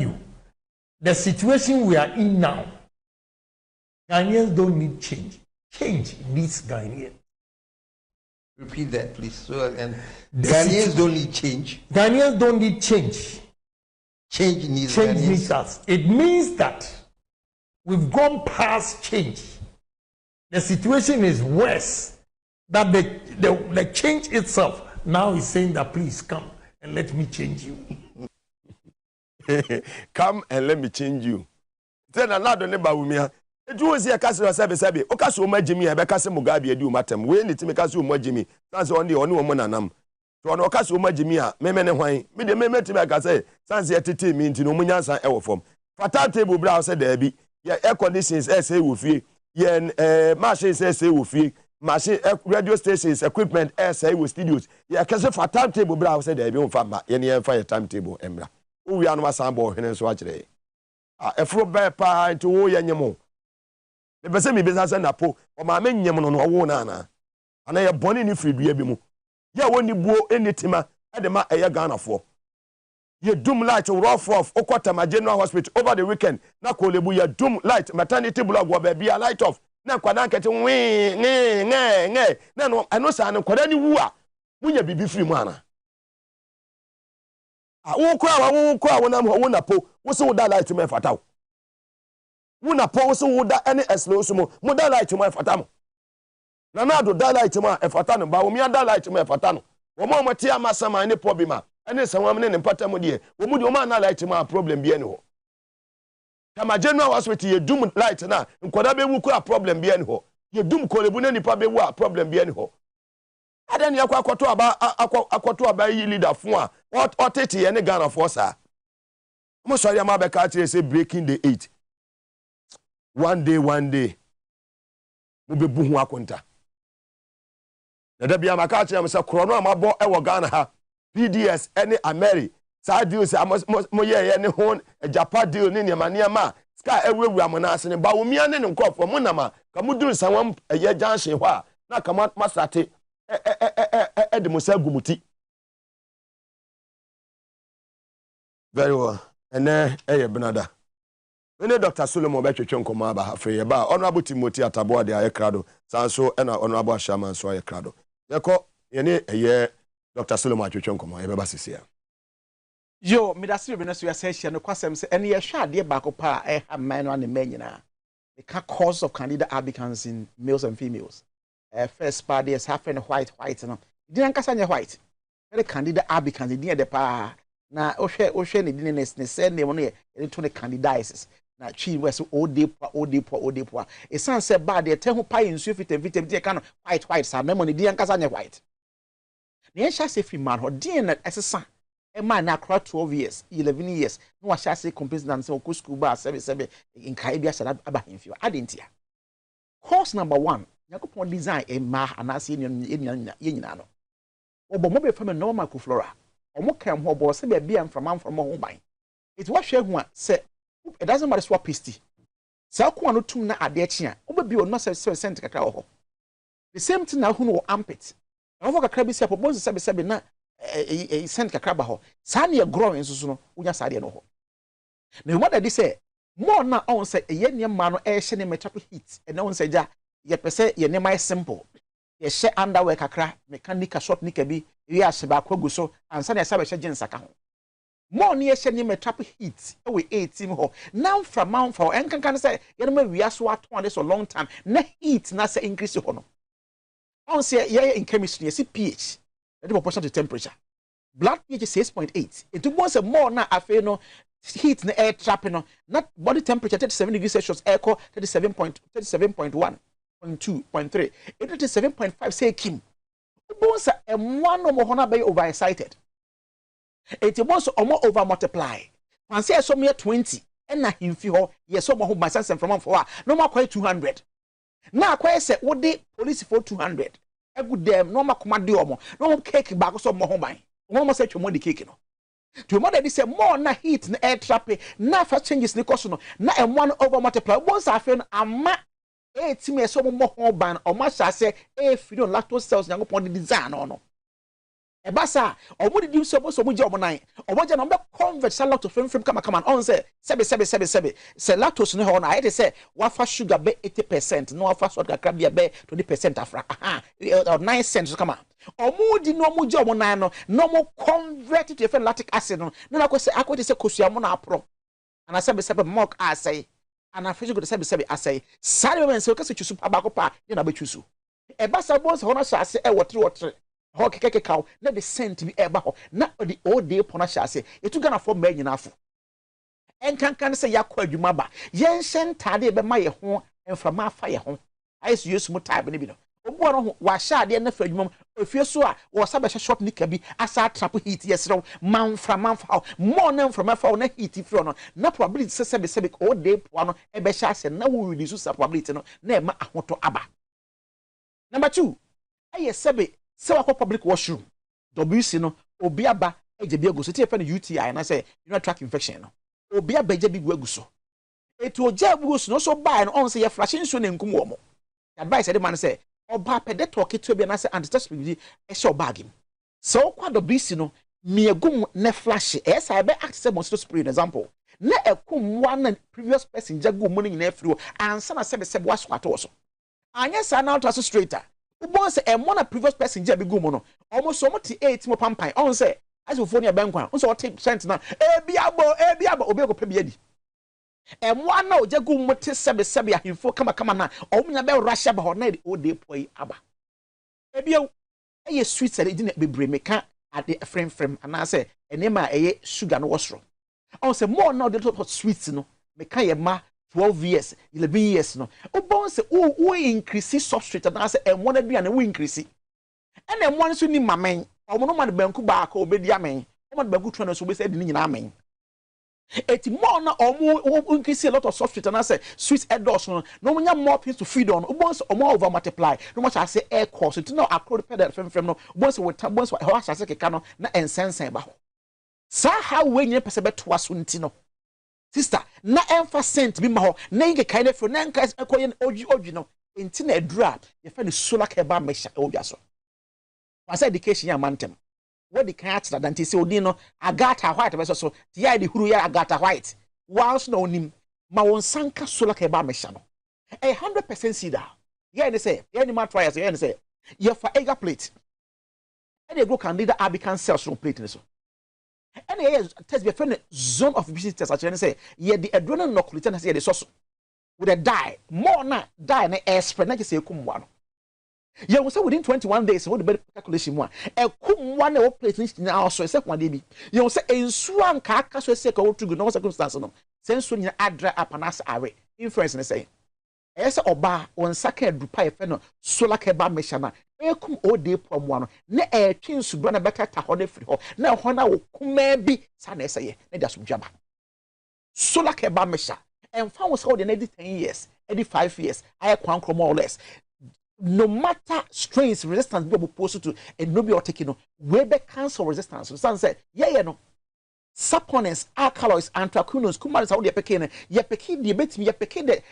I: you, the situation we are in now, Ghanaians don't need change. Change needs Ghanaians.
J: Repeat that, please. So, and Ghanaians don't need change.
I: Ghanaians don't need change.
J: Change needs
I: us. It means that we've gone past change. The situation is worse. That the change itself now is saying that please come and let me change you.
E: Come and let me change you. Then another neighbor with me. It was here, Castle Sabi. Okaso Majimi, I becase Mugabe, do matem. When it's Mikasu Majimi, that's only one woman and am. To an Okaso Majimia, Memene Wine, me the Memeti Macase, Sans Yeti means no Munyansa ever form. Fatal table brow said there be, yeah, air conditions, essay with fee, yen, machines, essay with fee, machine, radio stations, equipment, essay with studios. Yeah, because if a timetable brow said there be on Fama, any fire timetable, Emra. We are no sample, and so watch it. A fro bear pie to wo yanyamo. The Besemi business and Apo, or my men yaman on Wonana. And I have bonny free biabimu. Ya when you blow any timber at the ma a Ghana for. Ye doom light to rough off Okota my general hospital over the weekend. Na kolebu ya doom light maternity blog will be a light off. Na kwadanka to we no I know san kwadani wu a munya bibi free mu ana. Wo kwa wona mo wona po wo so da light me fataw. Wona po wo so da any slow mo da light me fataw. Na na do da light me fataw no ba wo mi da light me fataw no. Wo mo mo tia masama ne problem ene sanwam ne mpata mo de wo mu de wo ma na light me problem bi ene ho. Kama general hospital ye doom light na nkoda be wu ko problem bi ene ho. Ye doom kolebu ne nipa be wu problem bi ene ho. Adan ya akwato aba yi leader fun a otete ye ne Ghana for sa mo sori ama be ka tire say breaking the 8 one day mo be bu hu akonta na da bia maka tire am say krono amabo e wo Ghana ha PDS any Ameri sa deal say mo ye ne ho Japan deal ne niam sky ewewu amona ase ne ba wo mia ne nkofo mo nama ka mo duru sanwam ye junction ho a na ka masate Musa Gumuti. Very well. And then Benada. When Dr. Solomon Betchon Komaba Hafe, Honorable Timothy Ataboa de Aykrado, Sanso, and Honorable Shaman so Aykrado. Yeko ye Dr. Solomon Atwetwe nkomo ye beba sisia.
K: Yo, midasi be no so yasɛ no kwasɛm sɛ ɛne yɛhwɛ adeɛ baako pa a ɛha man no ne men nyina. The cause of candidate applicants in males and females. First party is half and white no. Didn't kasa nye white. The candidate applicants di de pa na ohwe ne di ne send name no ye to the candidates. Na chi we so odepo. E san say bad de te ho pa nsu fitem di ka no white sa memo ne di kasa nye white. Ne yɛhya sɛ fi man ho di na ɛsesa a man na akra 12 years 11 years no wa sha say competence say okɔ school ba 7 in kai bia sha aba hemfio adentia course number 1 yakopon design e ma anase nyina no obo mo be fam normal flora omo kan ho bo se be bia mframa ho ban it wa hwe hu a say it doesn't matter swap pasti sa ko no tum na ade akyi a obabi o no 7% kakra ho the same thing na hu no armpit na kakra bi se apobo 7 na send kakra ba ho sa na ye growing so no unya sa de no ho na what did say more na on say ye niam no e hye ne metal heat e na on say ja ye pese ye ne mai simple ye hye underwear kakra mechanical short nika bi ye ahye ba kwagu so ansa na ye sa be hye jeans aka ho more na ye hye ne metal heat e we 18 ho now from mount for enkankan say ye no ma wia so aton this for long time na heat na say increase ho no on say ye in chemistry ye see pH the proportion to temperature. Blood pH is 6.8. It was a more na afe no heat na air trap no. Not body temperature 37 degrees Celsius, air core 37.1, 0.2, 0.3. It is 7.5 say Kim. Once a one no more be overexcited. It was almost over multiply. Fancy so mere 20 and na him ho yes so more my sense from 1 for no more quite 200. Now quite say what the police for 200. A good damn no makomade omo no cake back so mo hoban no mo say twemo the cake no to mo dey say more na heat na air trap na fa changes ni cost no na e one over multiply once afi no ama e time so mo hoban o ma sha say e free on lactose cells nyangopon the design no e basa o mo di so mo je o mo nan o mo je no be convert salad to frame kama on say sebe say lactose no ho na e dey say wafa sugar be 80% no wafa salt kakra bia be 20% afra or 9 cents kama o mo di no mo je o mo nan no mo convert to lactic acid no na ko say akoti say kosua mo na apro ana sebe milk asay ana fish go sebe asay sare men say o ka se chusu pa ba ko pa na be chusu e basa bonse ho na sha ase e wotre ho keke kaw na the scent bi eba ho na the all day pona hyase etu gana for ma nyina afo enkankan se yakọ adwuma ba yen hye ntade be ma ye ho enframa afa ye ho ayesu yesu mu type ne bi no obu no ho wa hye ade na fa adwuma ofie so a wo sa be hye short nika bi asa trap heat yesrew manframa fa mo na enframa fa na heat fro no na probability sebe all day po no e be hyase na wo release sa probability no na e ma ahoto aba. Number 2 aye sebe se wakọ public washroom WC no obi aba eje bi aguso tie fa no UTI na say tract infection no obi aba eje bi aguso etu oje aguso no so buy no on say ye flashing so na nkum wo mo advice the man say oba pede talk to bi na say anti-touch bi e show bag him so kwa WC no miegum na flash e say be act say mosquito spray example na ekum one previous person jago mo ni na free ansa na sebe waso ato so anya sa na to straighter ubon say e na previous person je bi go mo no almost so much 8 mo pampan on say as we phone ya bankwan on so 10% na e biabo obi go pe bi adi e mo na o je go mo te sebe ahimfo kama na o munya be russia ba ho na o dey poi aba e bia e sweet sele di na bebre meka ade frem ana say enema e sugar no wosro on say more now the top sweet no meka ye ma 12 years 11 years no obon se o increase substrate na say em wona bia na we increase ena em wona so ni mamen omo no man banku ba ka obedi amen omo man banku tro so be say di nyina amen eti more na omo increase a lot of substrate na say sweet adults no nya more things to feed on obon se omo over multiply no much say air course it no acro pedal frem no obon se we obon se ho asase keka no na ensensen ba ho sa how we nye pese beto aso ntino sister na emfa cent bi ma ho na nke kai na fro na nka ekoye oji no enti na edura ye fa ne solar cable measure obia so was education ya mantem what the kan atra dan ti se odi no agata white be so ti ya de huru ya agata white once no nim ma won sanka solar cable measure no 100% cedar ye ne say ye ni ma try say ye ne say You for egg plate. And you go candida Abican cells from plate. And you test be friend zone of visitors. Actually, say, yeah, the adrenal noculitan has the sauce with a die. More na die na air spread. Not just say, come one. You will say within 21 days, what the better calculation one. A come one or plate now, so except one day. You will say, in swan carcass, so say, go to good no circumstance. Since when you add up an ass away, inference and say, as oba on sake dupa feno solar keba meshana ekum ode pom wano ne twin subra na beka ta hone free ho na hona wo kuma bi sa na eseye na da sumjaba solar keba mesha emfa wo so de na 10 years 5 years aye kwan more or less no matter strains resistance be opposed to and no be or taking no we be cancel resistance so san say yeah no saponins, alkaloids, anthraquinones, kumaris, how they peke ye peke the bet me ye peke the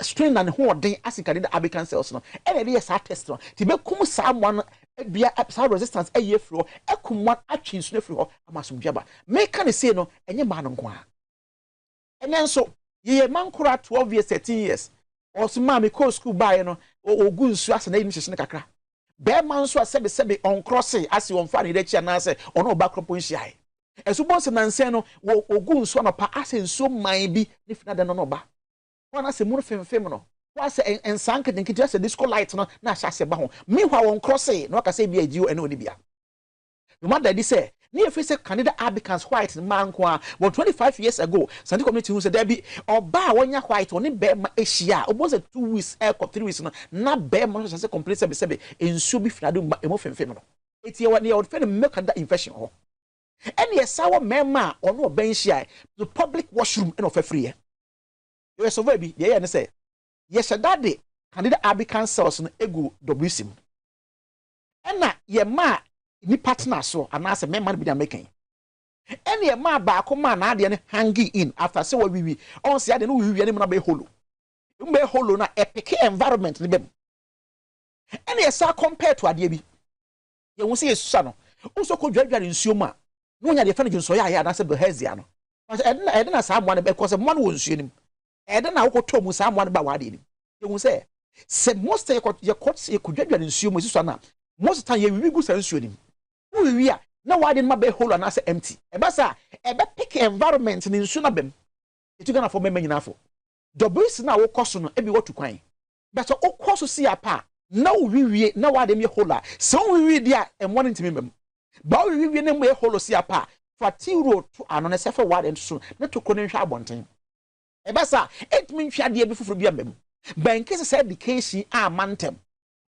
K: strain and who they asking the Abican cells no. And it is a test no. To be kum someone be a resistance a year flow, a kum one action sneffro, a masum jabba. Make can say no, and your man on qua. And then so ye man kura 12 years, 13 years, or some mammy call school by no, or good swas and name Kakra. Bear man so sebe on crossing as you on Friday, the and answer or no back up on shy. And so once an no will go so pa as in so might be if not no ba. One as a more feminine. Was and sank and just a disco light no na shase ba ho. Meanwhile on crossing no ka say be a Jew and onibia. No matter they say near face Canada Abicans white man kwa 25 years ago Santi community who said there be or ba one white only bear ma asia almost 2 weeks 3 weeks no na bear man say complete sebe in so be fnadu e mo feminine. It's your one your friend make that infection ho. And yes, our mema or no bench the public washroom and of a free. You are so very the and say, yes, a daddy, Candida Abican cells on ego WSIM. And na ye ma ni partner so and as a man be making. And ye ma back man and hanging in after so we on see I don't know we are be hollow. You may hollow na epic environment in them. And yes, I compared to a dear. You will see a son also could judge in Suma. No nya de fane so ya na se behazia no e na sa amwane because man won suanim e de na wokoto mu sa amwane ba wade ni you hu se most ye court ye kudwadwa nsuo mu so na most time ye wi gu sa nsuanim wo wi a na wade ma be hole na se empty e ba sa e be pick environment ni nsuo na bem etu gana for mema nyina fo dobis na wo koso no e bi wotu kwan but o koso si apa na wo wi na wade me hole so wo wi dia e mo ntimi mem ba we wi ne mo e holosi apa fati road to anone se fa wade nso na to kono hwa abonten e ba sa etmi hwa de bi fufuru bi amem bank se education a mantem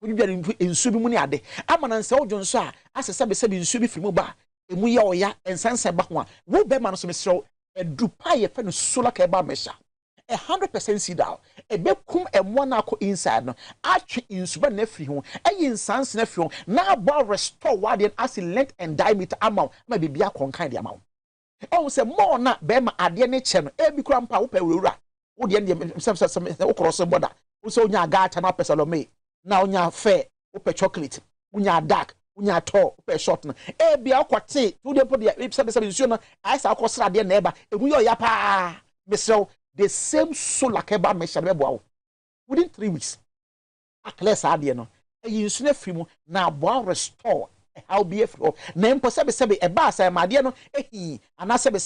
K: wo bi nsu bi mu ne ade amana nse ojo nso a asese be se bi nsu bi firimu ba emu ye oya ensanse ba ho a wo be ma no so mesrew edupa ye fa no solar ka ba mesha 100% see down e be kum emo na ko inside no atwe insuba na firi ho eyi nsanse na firi ho na ba restore wade as length and diameter amount ma bibia konkan de amount on se more na be ma ade ne che no e bi kura mpa wo pa wura wo de ne wo cross border wo so nya gata na pesalome na onya fair wo pa chocolate wo nya dark wo nya tall wo pa short no e bia akote wo de po de se nsuo no ai sa akosra de na eba ehu yo ya pa mesrew the same solar keba mesha be boa within 3 weeks akles ade no e yinsu na firi mu na boa restore how be afro na mpo sebe e ba sa ma ade no ehi ana sebe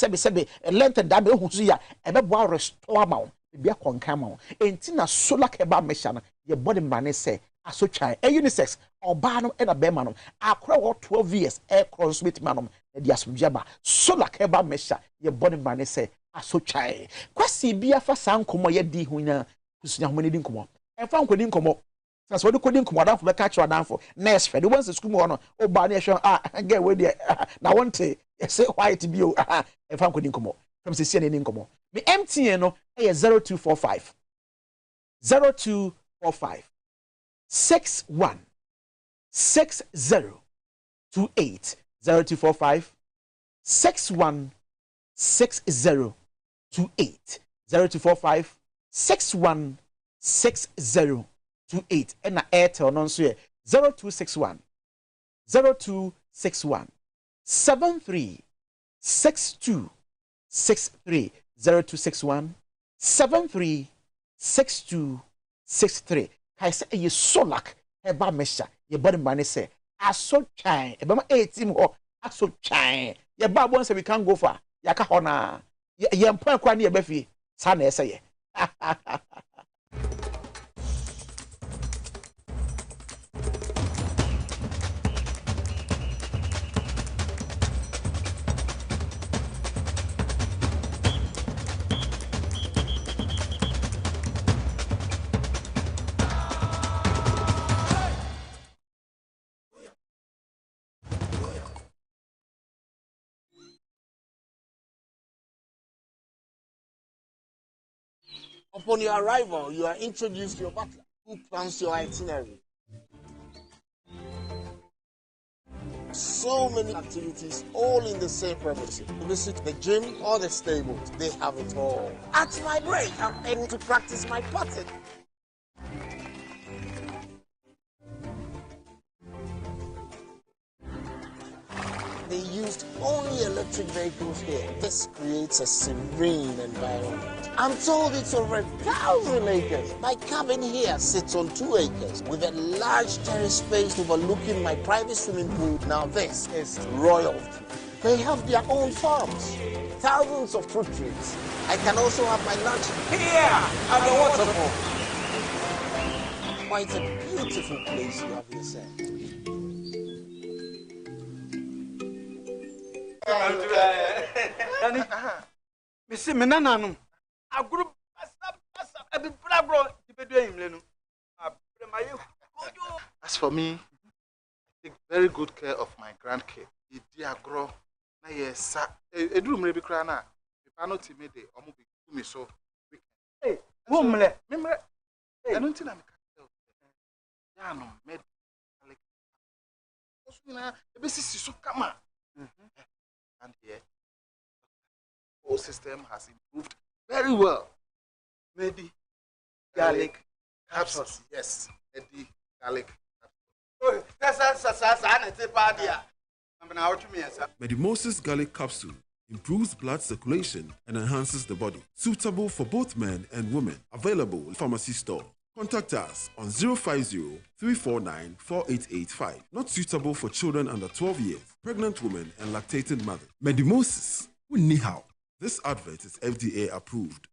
K: length and diameter hu so ya e be boa restore ma bia konka ma enti na solar keba mesha no ye body mane say asotwan e unisex oba no e na be ma no akora wo 12 years e cross with manom e dia asomjaba solar keba mesha ye body mane say asotwae kwasi bia fa sankomo ye di hu nya kusunya ho ne di nkomo e fa nkodi nkomo so de kodi nkomo dan fo be catch dan fo next fed once school mo no o ba na ehwe get we dey na wonte say white bio e fa nkodi nkomo from se ne nkomo me MTN no e 0245 61 60 28 0245 61 60 28 0245 61 60 28 and na Airtel no so 0261 73 62 63 0261 73 62 63 kai say e solak e ba mesha Your body man say, I so chine. Ebama 18 or I so chine. Your babon say we can't go far. Yaka hona. Your point kwani befi. Sana say.
L: Upon your arrival, you are introduced to your butler, who plans your itinerary. So many activities, all in the same premises. Visit the gym or the stables, they have it all. At my break, I'm able to practice my putting. They used only electric vehicles here. This creates a serene environment. I'm told it's over 1,000 acres. My cabin here sits on 2 acres with a large terrace space overlooking my private swimming pool. Now this is royalty. They have their own farms, thousands of fruit trees. I can also have my lunch here at the waterfall. Quite a beautiful place you have yourself.
M: Missy Menanum. A group as for me, I take very good care of my grandkid. Dear grow. Yes, a room may be crana. If I not timid, or movie to me so. Hey, woman, remember, I don't think I'm a Yano, made like the business is so come. And here, the whole system has improved very well. Maybe garlic capsules. Yes, maybe garlic capsules.
N: Mugabe Maase garlic capsule improves blood circulation and enhances the body. Suitable for both men and women. Available in pharmacy store. Contact us on 050-349-4885. Not suitable for children under 12 years, pregnant women, and lactating mothers. Mugabe Maase, Nihao. This advert is FDA approved.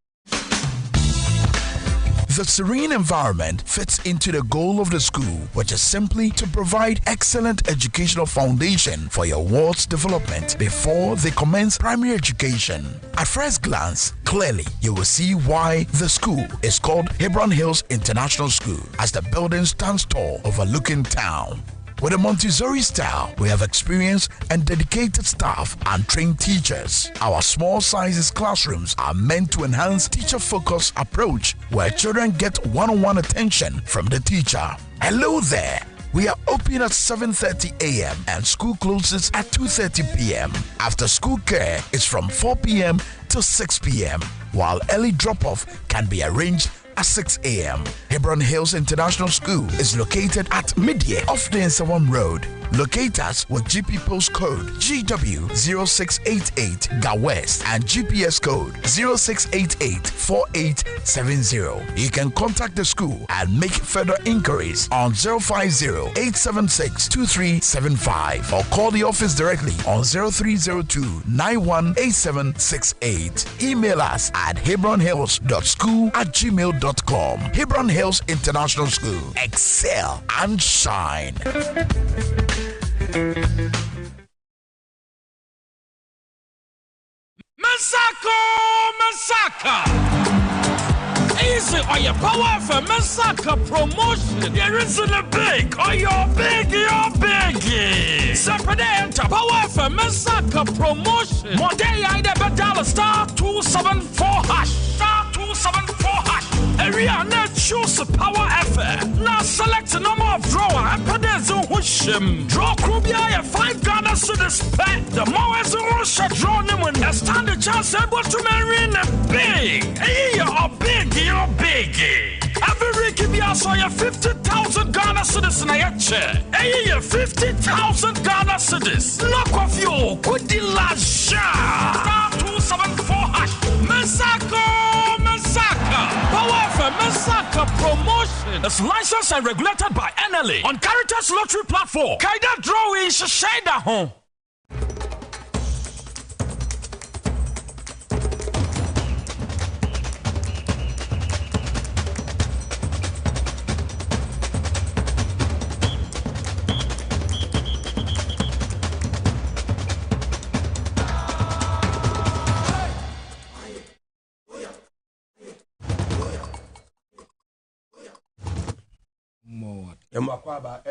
O: The serene environment fits into the goal of the school, which is simply to provide excellent educational foundation for your ward's development before they commence primary education. At first glance, clearly you will see why the school is called Hebron Hills International School, as the building stands tall overlooking town. With a Montessori style, we have experienced and dedicated staff and trained teachers. Our small sizes classrooms are meant to enhance teacher-focused approach where children get one-on-one attention from the teacher. Hello there. We are open at 7:30 a.m. and school closes at 2:30 p.m. After school care is from 4 p.m. to 6 p.m. while early drop-off can be arranged at 6 a.m. Hebron Hills International School is located at Midye off the Nsawam Road. Locate us with GP postcode GW0688 GA West and GPS code 06884870. You can contact the school and make further inquiries on 050-876-2375 or call the office directly on 0302-918768. Email us at hebronhills.school@gmail.com. Hebron Hills International School. Excel and shine.
P: Masaka! Easy or your power for Masaka promotion. There isn't a big or you're big. Separate enter power for Masaka promotion. More day I never dial *274#. *274#. Area net choose power effort. Now select a number of drawer and put this on Hushim. Draw Krubia 5 Ghana to the spec. The more as a rush draw them when you stand a chance able to marry in a big. Hey, you're big. Every week you saw your 50,000 Ghana cedis in a chair. Hey, 50,000 Ghana cedis. Knock off you. Good deal last shot. *274#. Masaka. Power for Masaka Promotion is licensed and regulated by NLA on Caritas Lottery Platform. Kaida drawing Shada home.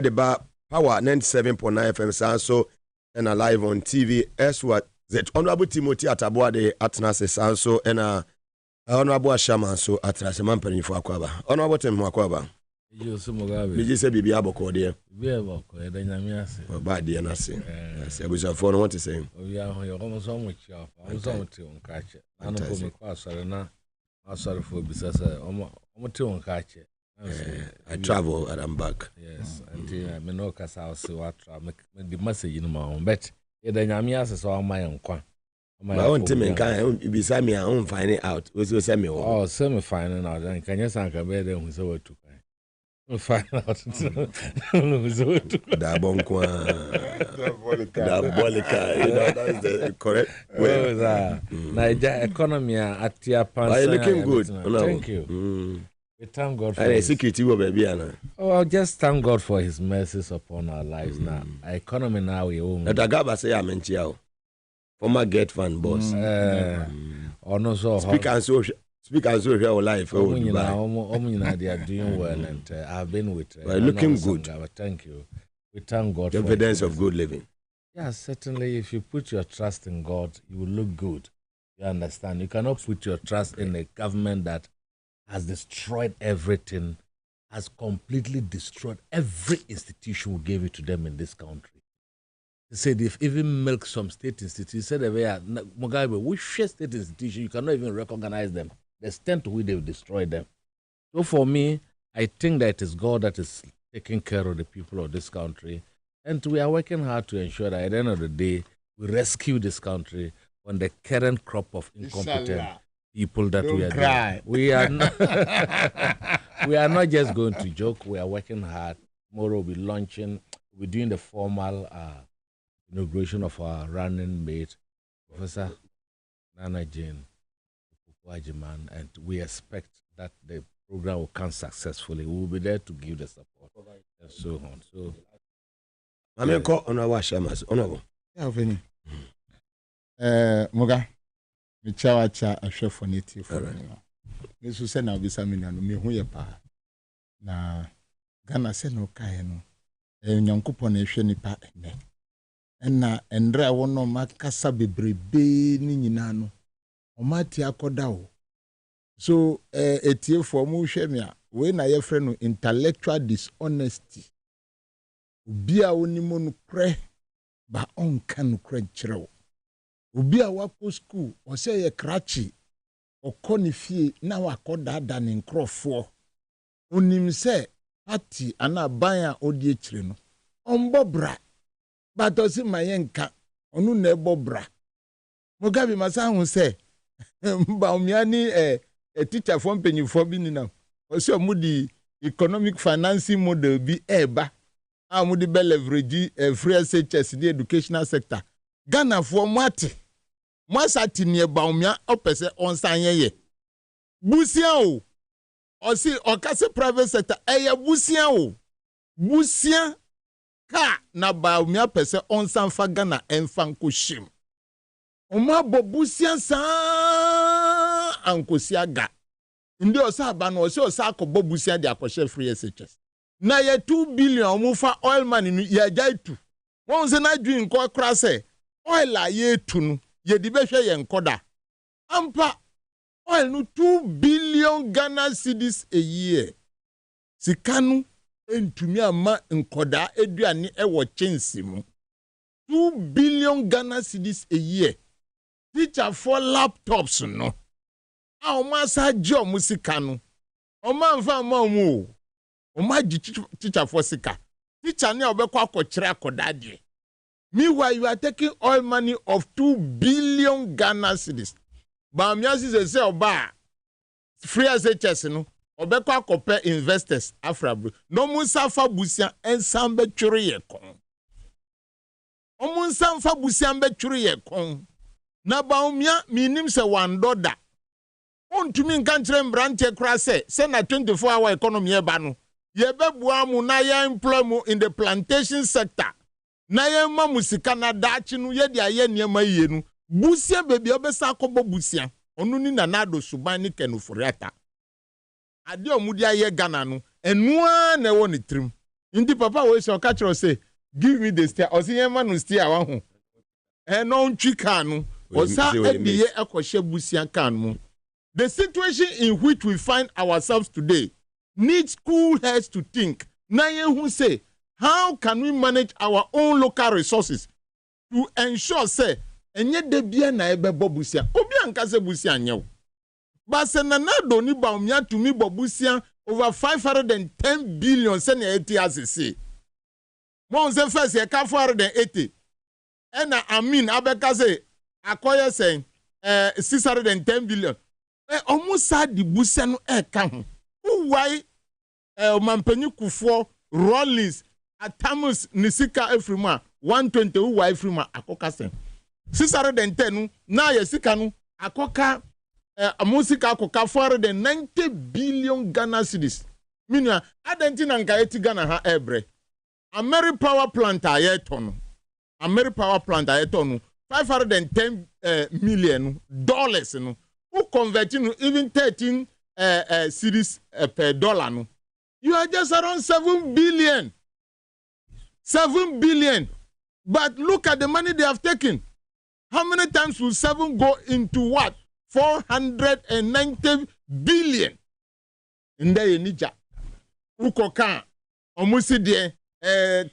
E: The bar power 97.9 FM Sanso and live on TV as what that Honorable Timothy Ataboa de Atnase Sanso and Honorable Shaman so Atnase Mampany for Aquaba. Honorable Tim Aquaba.
Q: You so Mugabe.
E: Did you say Bibi Aboko dear?
Q: We have a Dynamias.
E: Bad dear Nasi. Yes, I was a phone. What to say?
Q: We are almost on with you. I was on to catch it. I don't know if I'm sorry for business. I'm to catch it.
E: I travel and I'm back.
Q: Yes, and I know because I'll see what the message in my own bet. Yeah, the Yamias is all my own.
E: My own team and can't beside me. I won't find it out. Was you send me?
Q: Oh, semi finding out. And can you say I'm better who's over to find out?
E: Diabolica. You know, that's the correct way.
Q: Nigeria economy at your pants.
E: Are you looking good?
Q: Thank you. We thank God for
E: Oh,
Q: just thank God for his mercies upon our lives now. Our economy now we own.
E: Former Get Fund boss.
Q: Speak and
E: so your life.
Q: They are doing well, and I've been with.
E: Looking good.
Q: Thank you. We thank God.
E: The evidence of good living.
Q: Yeah, certainly. If you put your trust in God, you will look good. You understand? You cannot put your trust in a government that has destroyed everything, has completely destroyed every institution we gave it to them in this country. They said they've even milked some state institutions. Said Mugabe, which state institution you cannot even recognize them. The extent to which they've destroyed them. So for me, I think that it is God that is taking care of the people of this country, and we are working hard to ensure that at the end of the day, we rescue this country from the current crop of incompetent people that we are doing. We are not we are not just going to joke. We are working hard. Tomorrow we'll be launching. We're doing the formal inauguration of our running mate, Professor Nana Jane Wajiman, and we expect that the program will come successfully. We will be there to give the support and so on. So,
E: I'm going to call on our shamas. Honorable.
I: Muga. Michawacha a chef for native for me. This was send out this amino me who ye pa. Na Ghana se no kae no. Nyankopon ehwe nipa ene. Enna endre wono makasa bebrebe ni nyina no. Omati akoda o. So etie for mu hwe me a we na ye frɛ no intellectual dishonesty. Obi a onimo no kre ba onka no kre kyerɛw. Obi a wako school o se ye krachi okoni fie na wakoda da ne nkrofo onim se party ana ban a odi ekire no ombobra but o se mayenka onu na ebobra Mugabe Maase hu se mba omiani teacher for mpanyifo bi ni na o se omudi economic financing model bi eba amudi be leverage free SHS the educational sector Ghana for mwati mwasati ni baumia opese onsanyeye busia o osi okase private sector eye busia o busia ka na baumia pese onsanfa Ghana enfanko shim oma bobusia sa ankosia ga ndi osa aba no osi osa akobo busia de akoshe free SHS na ye 2 billion mufa oil money no ye jaitu won se na dwin nko kra se oil a ye tunu ye di behwe ye nkoda ampa oil no 2 billion Ghana cedis a year sikanu entumi ama nkoda eduane ewo chensi mu 2 billion Ghana cedis a year teacher for laptops no a o ma sa je o musika no o ma nfa ma mu o ma ji teacher for sika teacher ne obekwa akokire akoda de. Meanwhile, you are taking oil money of 2 billion Ghana cedis. But Miasi say oba free SHS no obeko akope investors afrabru no munsa fa busia ensan be twere ye kon omunsa fa busia be twere ye kon na baumia minim se $1 ontumi nkantre mbrante kra se na 24-hour economy e ba no ye bebua mu na ye employ mu in the plantation sector na ye ma musika na dachi no ye dia ye niema yie no busia bebi obesa akobo busia onu ni nanado suban ni kenuforiata ade omudia ye Ghana no enua na ewo ni trim ndi papa we so ka kiro say give me the steer osinye ma no steer wa ho no ntwi kan no osa ebiye ekwohye busia kan mu. The situation in which we find ourselves today needs cool heads to think. Naye who say, how can we manage our own local resources to ensure say enye de bia na ebe bobusia obi anka se busia nyew ba se na do ni ba umia to me bobusia over 510 billion se na eti say mo se first e ka 480 ena amin abeka say akoye say 610 billion almost di busia no ka ho why mampanyi kufo Rollins Atamus Nisika Efrima 120 why Efrima akoka sen 610 na ya sika no akoka amusika akoka 490 billion Ghana cedis minua adenti na nka eti Ghana ha ebre Ameri power plant ayeto no 510 million dollars no who converting even 13 cedis per dollar no you are just around 7 billion. 7 billion. But look at the money they have taken. How many times will 7 go into what? 490 billion. In the Nija. Ukoka. Omusi de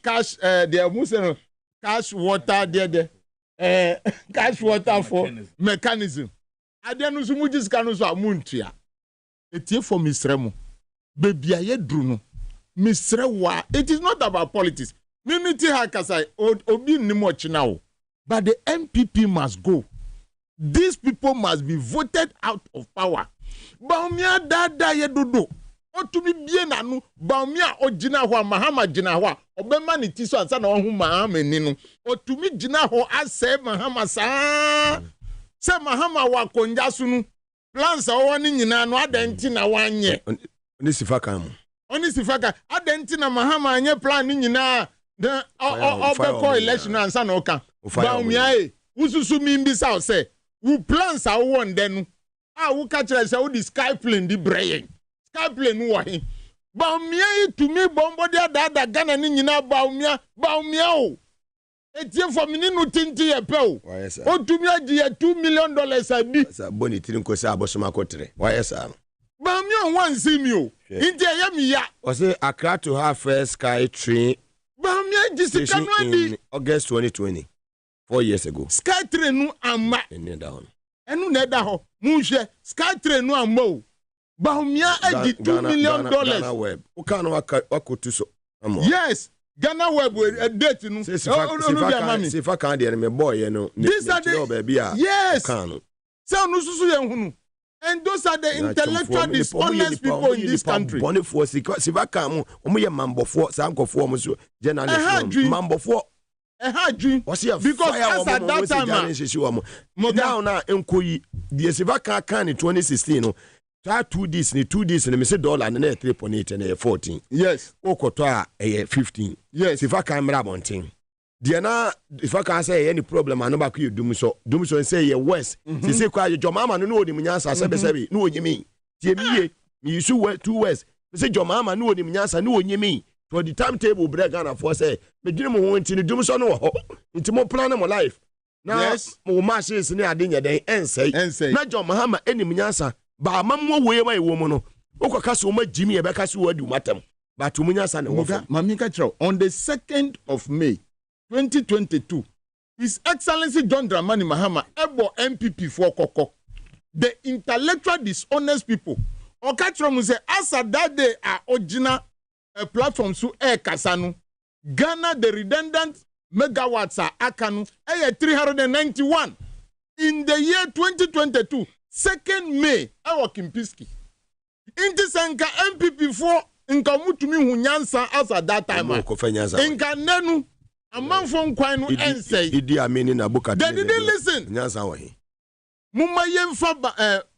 I: cash de omusi cash water de cash water for mechanism. Adianu sumujis kanuso amuntia. Etie for misremo. Baby aye druno misrewa. It is not about politics. Minity hakasai obi nimoch now. But the MPP must go. These people must be voted out of power. Baumia dada ye dodo. Otumi bien anu baumia ojina ho Mahama jina ho obema ni tiso ansa na ohu Mahama ninu. Otumi jina ho ase Mahama sa. Se Mahama wa konjasu nu. Plans awo ni nyina no adenti na wanye.
E: Oni sifaka mu. Oni
I: sifaka adenti na Mahama anye plan ni nyina na obeko election ansa na oka. Baumia ususu mimbi sa say we plans awo ndenu. Wo ka kire say wo di sky plane di brain. Sky plane wo hin. Baumia to me bombo dia dada Ghana ni nyina baumia o. Etie for me no tinti ye pe o. O to me agi $2 million abi.
E: Sa boni tirin ko sa abosoma kotre. Why sir?
I: Baumia wan see me o. Inti ya mi ya.
E: O say Accra to have first sky train.
I: Baumia jisika no adi
E: August 2020. 4 years ago.
I: Sky train no amma.
E: Enu down.
I: Enu na da ho. Munhwe Sky train no amma o. Baumia agi $2 million.
E: Ghana web. O kan wakotu so.
I: Yes. Ghana web a date no.
E: Sifa kan de me boy no.
I: These are the
E: baby a.
I: Yes.
E: Kan.
I: So no susu ye hunu. And those are the intellectual dishonest people in this country.
E: Bonifo sifa kan mo ye mambofo sankofo mo so journalist mambofo
I: because as at that time
E: now enkoyi the sifa kan in 2016 no try 2 this and me say dollar na 3.8 and 14.
I: Yes.
E: Okoto a 15.
I: Yes.
E: Sifa kan mra bonten. Dia na if I can say any problem I no back you dum so say ye west. Say say kwa your mama no onim nyansa sebe no onyimi. Tie me you should 2 west. Say your mama no onim nyansa no onyimi. For the timetable break Ghana for say me dwene mo ho ntini dum so no ho. Nti mo plan mo life. Now yes. Mo machines ni ade nya den ensei. Na John Mahama enim nyansa ba amamwo we ma ewo mo no. Okoka so ma jimi e beka so wadu matam. But mo nyansa ne wo.
I: Mami ka kiro on the 2nd of May 2022, His Excellency John Dramani Mahama ebo MPP for Koko. The intellectual dishonest people. Okachrom say as that day are original platform su kasanu. Ghana the redundant megawatts are akanu 391. In the year 2022, 2nd May, our Kimpiski. Inti senka MPP for nka mutumi hu nyansa as at that time. Nka nenu amanfo nkwan no ensay.
E: Idi Amini na buka.
I: They didn't listen.
E: Nyansa wahi.
I: Mumma yemfa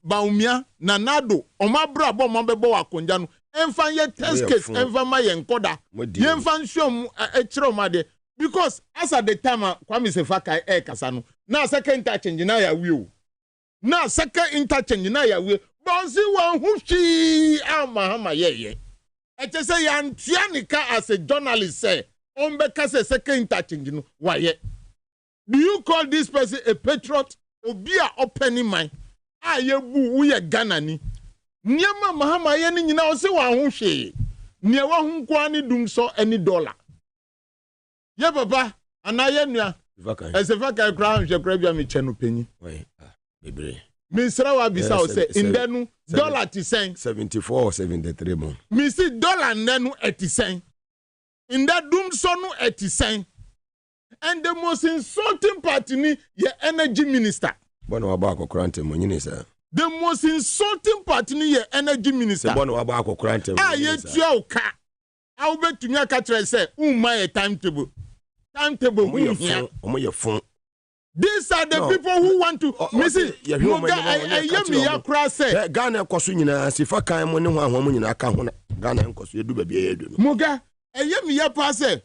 I: baumia na nado omabra bo mabebo wakonja no emfa ye test case emfa ma ye nkoda yemfa nhwom ekire omade because as at the time Kwame Sefaka kasa no na second interchange na ya wi o na second interchange na ya wi bonzi wan huchi ama ye eche say yantianika as a journalist say ombeka say second interchange no waye. Do you call this person a patriot? Obia opening mind. Ayebu uye Ghana ni. Nyama mahama ye ni nyina ose wa ho hwe. Ne wa ho kwa ni dum so any dollar. Ye papa anaye nua. Esefaka kra hwe kra bia me chenu penyi.
E: Wai bebre.
I: Misra wa bisa o se indenu dollar ti sen
E: 74 or 73 mon.
I: Mi si dollar nenu etisen. Inda dum so no etisen. And the most insulting part ni your energy minister.
E: Bono wabako kurante monyini sa.
I: The most insulting part ni your energy minister.
E: Bono wabako kurante
I: monyini sa. Aye tuya uka. Au betu nya katre se umma timetable. Timetable
E: omo ye fun.
I: These are the people who want to Missy Yemi Yakra say
E: Ghana koso nyina sifa kan mo ne ho ahom nyina aka ho Ghana nkoso edu ba bia edu.
I: Muga Yemi Yakra say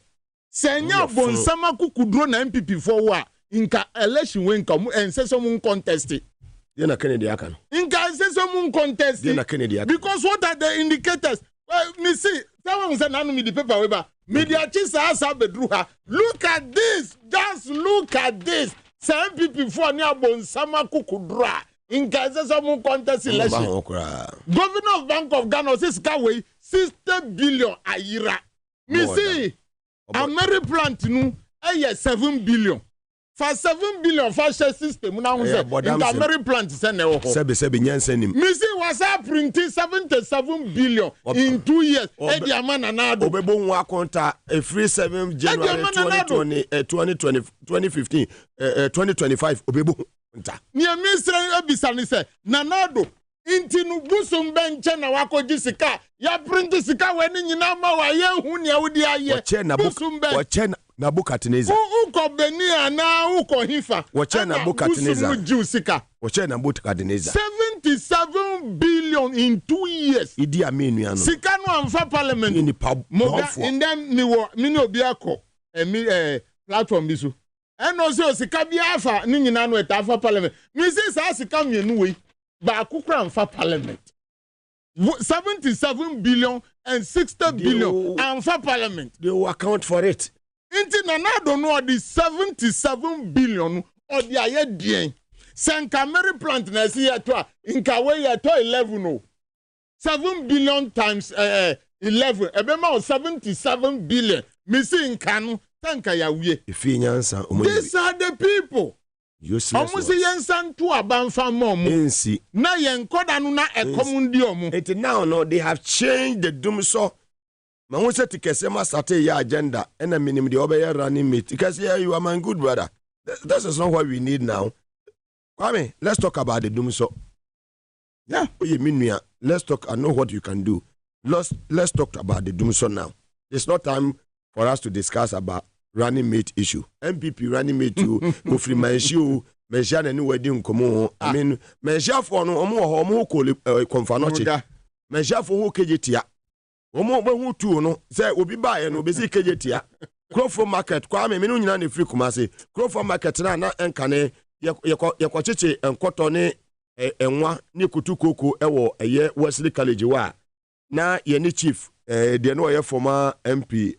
I: Senya bonsama kukudro na MPP for wa inka election we nka enseso mun contest.
E: Ye na Kennedy aka no.
I: Inka enseso mun contest.
E: Ye na Kennedy aka.
I: Because what are the indicators? Well, me see, someone say nanu me the paper weber. Media chisa asa bedruha. Look at this. Just look at this. Some MPP for ni bonsama kukudra. Inka enseso mun contest election. Governor of Bank of Ghana says kawe 60 billion a year. Me see Ameri plant nu 7 billion. For 7 billion for share system na hu say in Ameri plant say na ho.
E: Sebe nyansa nim.
I: Me see was printing 77 billion in 2 years. E di amana na do.
E: Obebo nwa akonta free 7 January 2015 2025 obebo nta.
I: Ni minister ebisa ni say nanado inti nu busum benche na wakoji sika ya print sika weni nyina ma wa ye hu ne awudi aye
E: wache na Bukatiniza
I: uko benia na uko hifa
E: wache na Bukatiniza wache na Bukatiniza
I: 77 billion in 2 years
E: Idi Aminu ano
I: sika no amfa parliament
E: in the
I: in them ni obi akọ platform bisu eno se sika bia afa ni nyina no etafa parliament mi se sa sika mienu we ba kukra amfa parliament 77 billion and 60 billion amfa parliament
E: they will account for it.
I: Inti nanado no the 77 billion or the aye dien senka Mary plant na si ya to inka we ya to 11 no 7 billion times 11 ebema 77 billion misi inka no senka ya wie
E: ifi nyansa
I: these are the people Omusi yensan to abanfa mom
E: ensi
I: na yenkoda no na ekomundi omu
E: it now no they have changed the dumso ma won say tikesema start your agenda and a minimum the obey running meet because yeah you are my good brother. That is not what we need now. Kwame, let's talk about the dumso. Yeah, let's talk. I know what you can do. Let's talk about the dumso now. It's not time for us to discuss about running mate issue. MPP running mate to go free my issue. Mention any wedding come I mean, mention for no omo ko konfanoche. Mention for who kejetia. Omo hu tu no say obi bae no be si kejetia. Crofo market kwa me no nyina ne free Kumasi. Crofo market na enkane yekocheche enkoto ne enwa ne kutukoko ewo eye Wesley College wa na ye ni chief de no ye former MP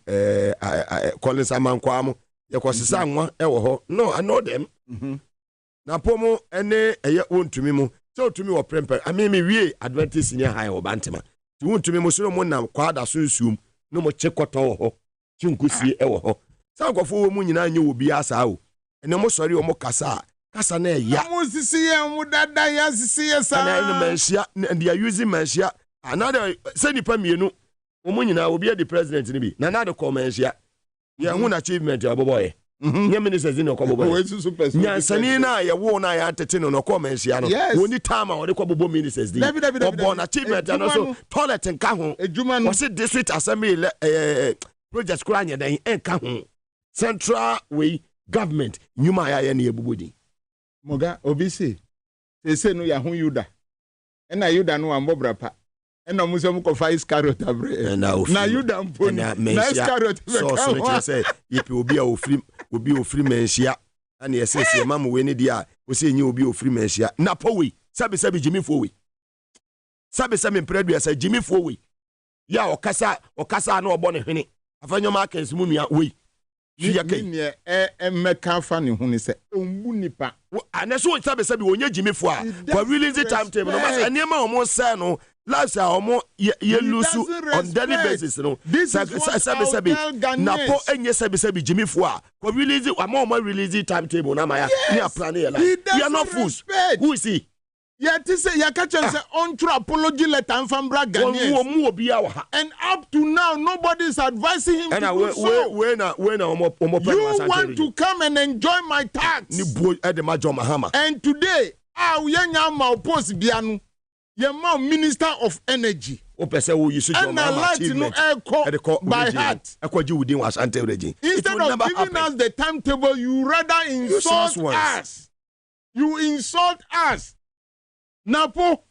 E: Collins Amankwam yekosisa anwa ewo ho. No, I know them. Na pomo ene eye wontumi mu so tumi wo premper I mean me wie advantage senior high obantema ti wontumi mu so mo nam kwada so nsum no mo chekoto ho chinkusie ewo ho sankofo wo mu nyina nye obi asa o ene mo sori o mo kasa na ya
I: mo sisi ya mo dada ya sisi ya sa
E: na mensia and they are using mensia another say nipa mienu o mu nyina obi the president ni bi na na de call mensia ye hu na achievement aboboye Nya ministers in Okobo. Nyansani na ye wo na ya tete no come nhia no. Woni time a wode kobobo ministers di. Obo na achievement and also toilet nka ho. Was it district assembly project kura nya den enka ho. Central way government nyuma ya ye na ebubodi.
R: Moga obisi. Say no ya hu yuda. Na yuda no ambobrapa. Na muso mu ko fa iscarot abre. Na yuda mponi. Na iscarot.
E: So say if obi a ofri menhia ana yesese mam we ne dia o se nyi obi ofri menhia na powe sabe Jimmy Fowe sabe mpredua say Jimmy Fowe ya okasa na obo ne hwene afanyo markets mu nua we fia kai
R: ni meka fa ne hu ne se ombu nipa
E: ana so sabe wonya Jimmy Fowe for release the timetable no mas anema omo say no last year omo ye lose on daily basis no sabe na po enye sabe Jimmy Fowe for release omo release timetable na maya ni a plan here like we are not fools. Who is he?
R: Yet say ya catch say on true apology letter from Ghanaians. And up to now nobody is advising him to do so.
E: When
R: you want to come and enjoy my tax. And today post bianu Yema Minister of Energy. And I like to know by heart. Instead of giving us the timetable, you rather insult us. You insult us. Napo,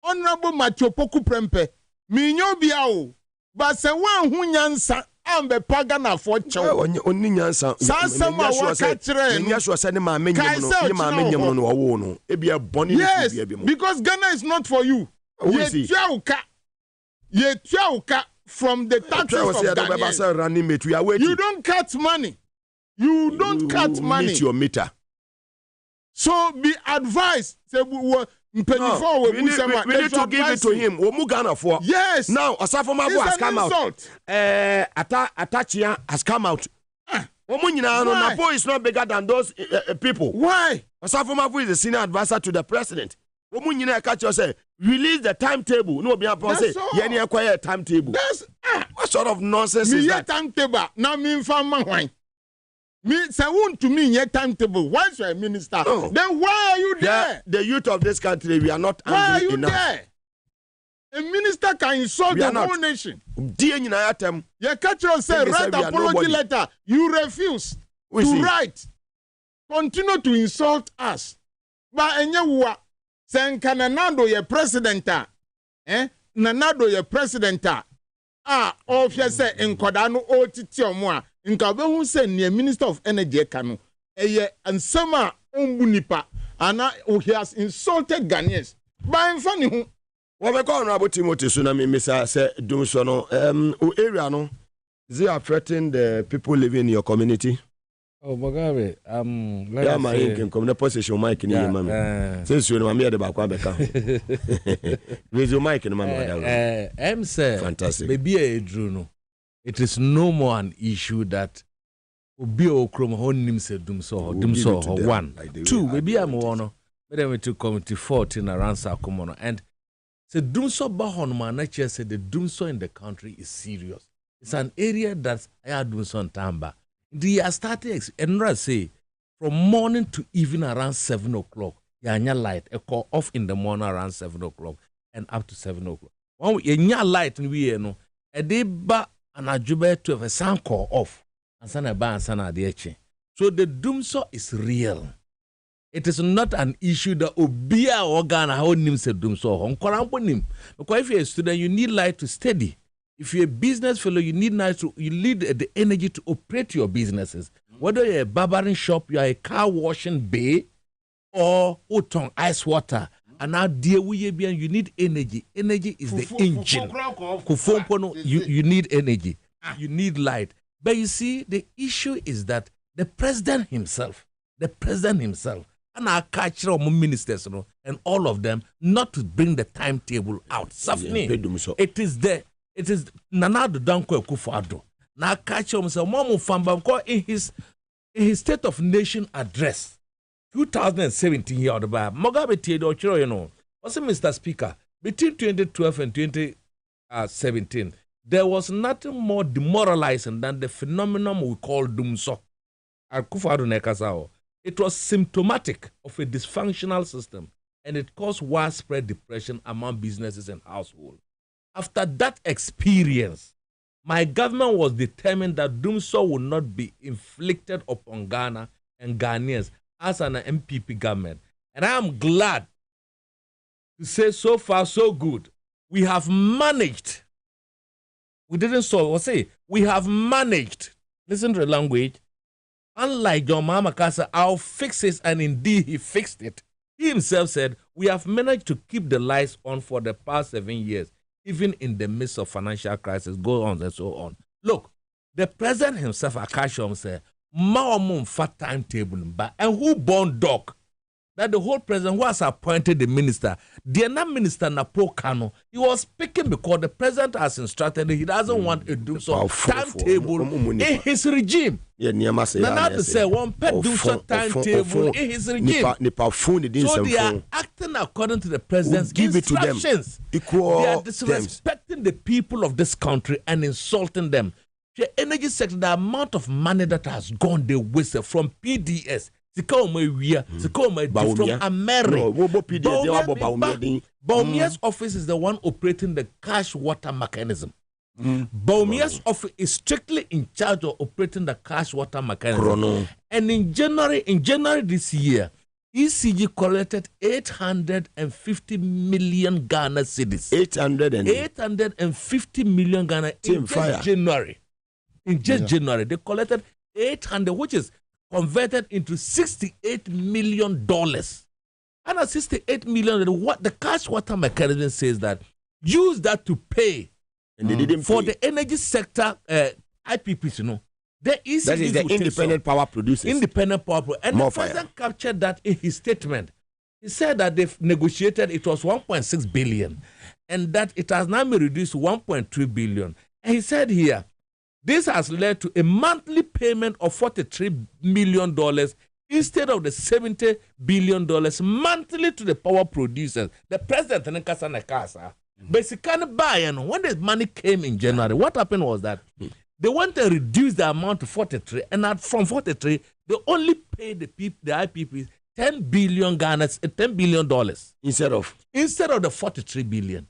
R: Honorable Machopoku Prempe, Minyo biao, but se wan hu nyansa ambe pagana for chow.
E: Oni nyansa.
R: Sasama wakatre.
E: Nyasho se ne ma menyem no wo no. Ebia boni
R: yes, because Ghana is not for you. Ye tuauka from the taxes of Ghana. You don't cut money. You don't cut money.
E: Meet your meter.
R: So be advised. Say
E: we need to give it to him. Yes. Now, Asafomabo has come out. Atachia has come out. Napo is not bigger than those people.
R: Why?
E: Asafomabo is the senior advisor to the president. Release the timetable. No, be able to say, "Yeni acquire timetable." What sort of nonsense is that?
R: Timetable. Now, me why? Me say want to me yet timetable. Why is you a minister? No. Then why are you there?
E: The youth of this country, we are not angry enough. Why are you there?
R: A minister can insult the whole nation. You catch yourself, write apology letter. You refuse to write. Continue to insult us. But enyewa sen kananado ye president nanado ye president of you say enkoda no otiti omo a nka obehu say ne minister of energy kanu eye ansama ombu nipa ana he has insulted Ghanaians by mfani hu
E: we be call Honorable Timothy Sunami Misa say dum so no area no is it affecting the people living in your community?
Q: Oh, Mugabe,
E: yeah, my income come the position mic in your mama. Since you know I'm here the back one raise your mic in mama.
Q: Say
E: fantastic.
Q: Baby a Druno. It is no more an issue that Obi Okrom honim se dum so one. Two, maybe I'm one. But then we took committee 14 around Sakumono and say dum so bahon man nature said the dum so in the country is serious. It's an area that I had dum so tamba. The started and say from morning to evening around 7 o'clock. Yanya light a call off in the morning around 7 o'clock and up to 7 o'clock. One yanya light we no a day ba an ajuba to have a sound call off and sana ba and sana deche. So the doomso is real. It is not an issue that obia organ how nim se doomso on korampo nim. Because if you're a student, you need light to study. If you're a business fellow, you need the energy to operate your businesses. Whether you're a barbering shop, you're a car washing bay, or utong ice water. And now, dear you need energy. Energy is the engine. You need energy. You need light. But you see, the issue is that the president himself, and our cultural ministers, and all of them, not to bring the timetable out. It is Nanado Danko Kufuado. Na catch him say Momu Famba in his State of Nation address 2017 year the Bible. Mugabe Tiedo Chiro, you know. Also, Mr. Speaker, between 2012 and 2017, there was nothing more demoralizing than the phenomenon we call doomso. it was symptomatic of a dysfunctional system, and it caused widespread depression among businesses and households. After that experience, my government was determined that doomsday would not be inflicted upon Ghana and Ghanaians as an MPP government. And I am glad to say so far so good. We have managed. We didn't solve. We'll say we have managed. Listen to the language. Unlike John Mahama, I'll fix it, and indeed he fixed it. He himself said, we have managed to keep the lights on for the past 7 years, even in the midst of financial crisis, go on and so on. Look, the president himself, Akashom, said, Mawamum fat timetable, and who born dog? That the whole president who has appointed the minister, the minister Napo Kano, he was speaking because the president has instructed he doesn't want to do so timetable in his regime. Now to say one pet do so timetable in his regime. So they are acting according to the president's instructions. They are disrespecting the people of this country and insulting them. The energy sector, the amount of money that has gone the waste from PDS. From America. Baumia's office is the one operating the cash water mechanism. Baumia's office is strictly in charge of operating the cash water mechanism. And in January this year, ECG collected 850 million Ghana cedis. 850 million Ghana in just January. In just January, they collected 800, which is converted into $68 million. And at $68 million, what the cash water mechanism says that use that to pay for the energy sector IPPs, you know. That is the independent power producers. Independent power producers. And the president captured that in his statement. He said that they've negotiated, it was 1.6 billion, and that it has now been reduced to 1.3 billion. And he said here, this has led to a monthly payment of $43 million instead of the $70 billion monthly to the power producers. The president and Casa basically buying when the money came in January. What happened was that they want to reduce the amount to 43, and from 43 they only pay the IPPs $10 billion $10 billion instead of the 43 billion.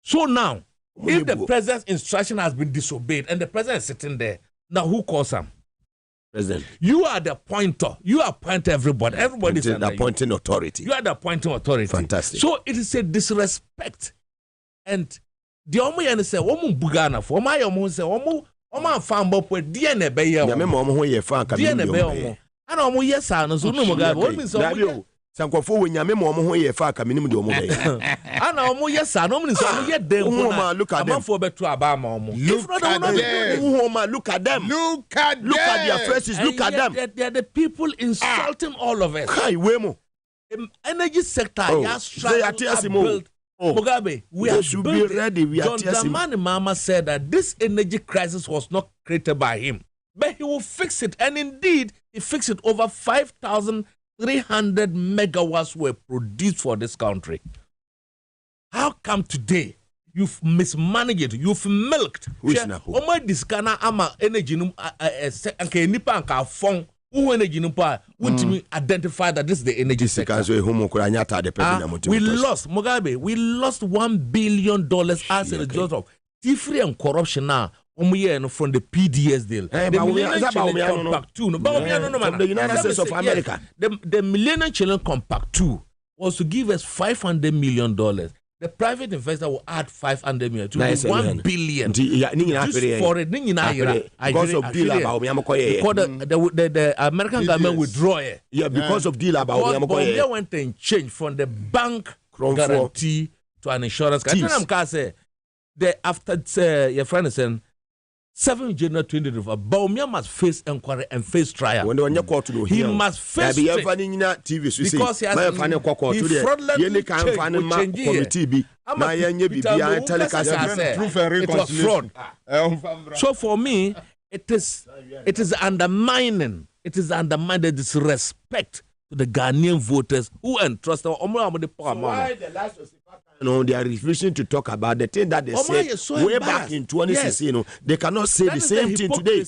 Q: So now, if the president's instruction has been disobeyed and the president is sitting there, now who calls him? President. You are the pointer. You appoint everybody. Everybody is the appointing authority. You are the appointing authority. Fantastic. So it is a disrespect. And the Omo say, Omo Bugana for my Omo say, Omo fan bop with DNA Bay. Omo ye fan can be Omo. And Omo yes, I know so no Mugabe. Sankofo we nyame mo ho ye fa ka minim de omo be ana omo yesa no mni so omo ye dem look at them for beto aba ma omo look at them look at their faces, look at them. They are the people insulting all of us. Kai wemo energy sector built Mugabe, we should be ready. We are John Mama said that this energy crisis was not created by him, but he will fix it, and indeed he fixed it. Over 5,300 megawatts were produced for this country. How come today you've mismanaged it? You've milked. Oma diskana ama energy num anke nipa anka fon who energy num pa wouldn't identify that this is the energy sector. We lost Mugabe. We lost $1 billion as a result of thievery and corruption now. From the PDS deal, the Millennium Challenge Compact 2, from the United States of America. The Millennium Challenge Compact 2 was to give us $500 million. The private investor will add $500 million to $1 billion. Just for it, because of deal about the American government withdraw it. Yeah, because of deal about they went and changed from the bank guarantee to an insurance. After your friend is saying 7 January 2025, Baumia must face inquiry and face trial. He must face it because he has fraudulently it was fraud. So for me, it is undermining the disrespect to the Ghanaian voters who entrust the power.
E: No, they are refusing to talk about the thing that they said
Q: so
E: way back in 2016. You know, they cannot say the same thing today.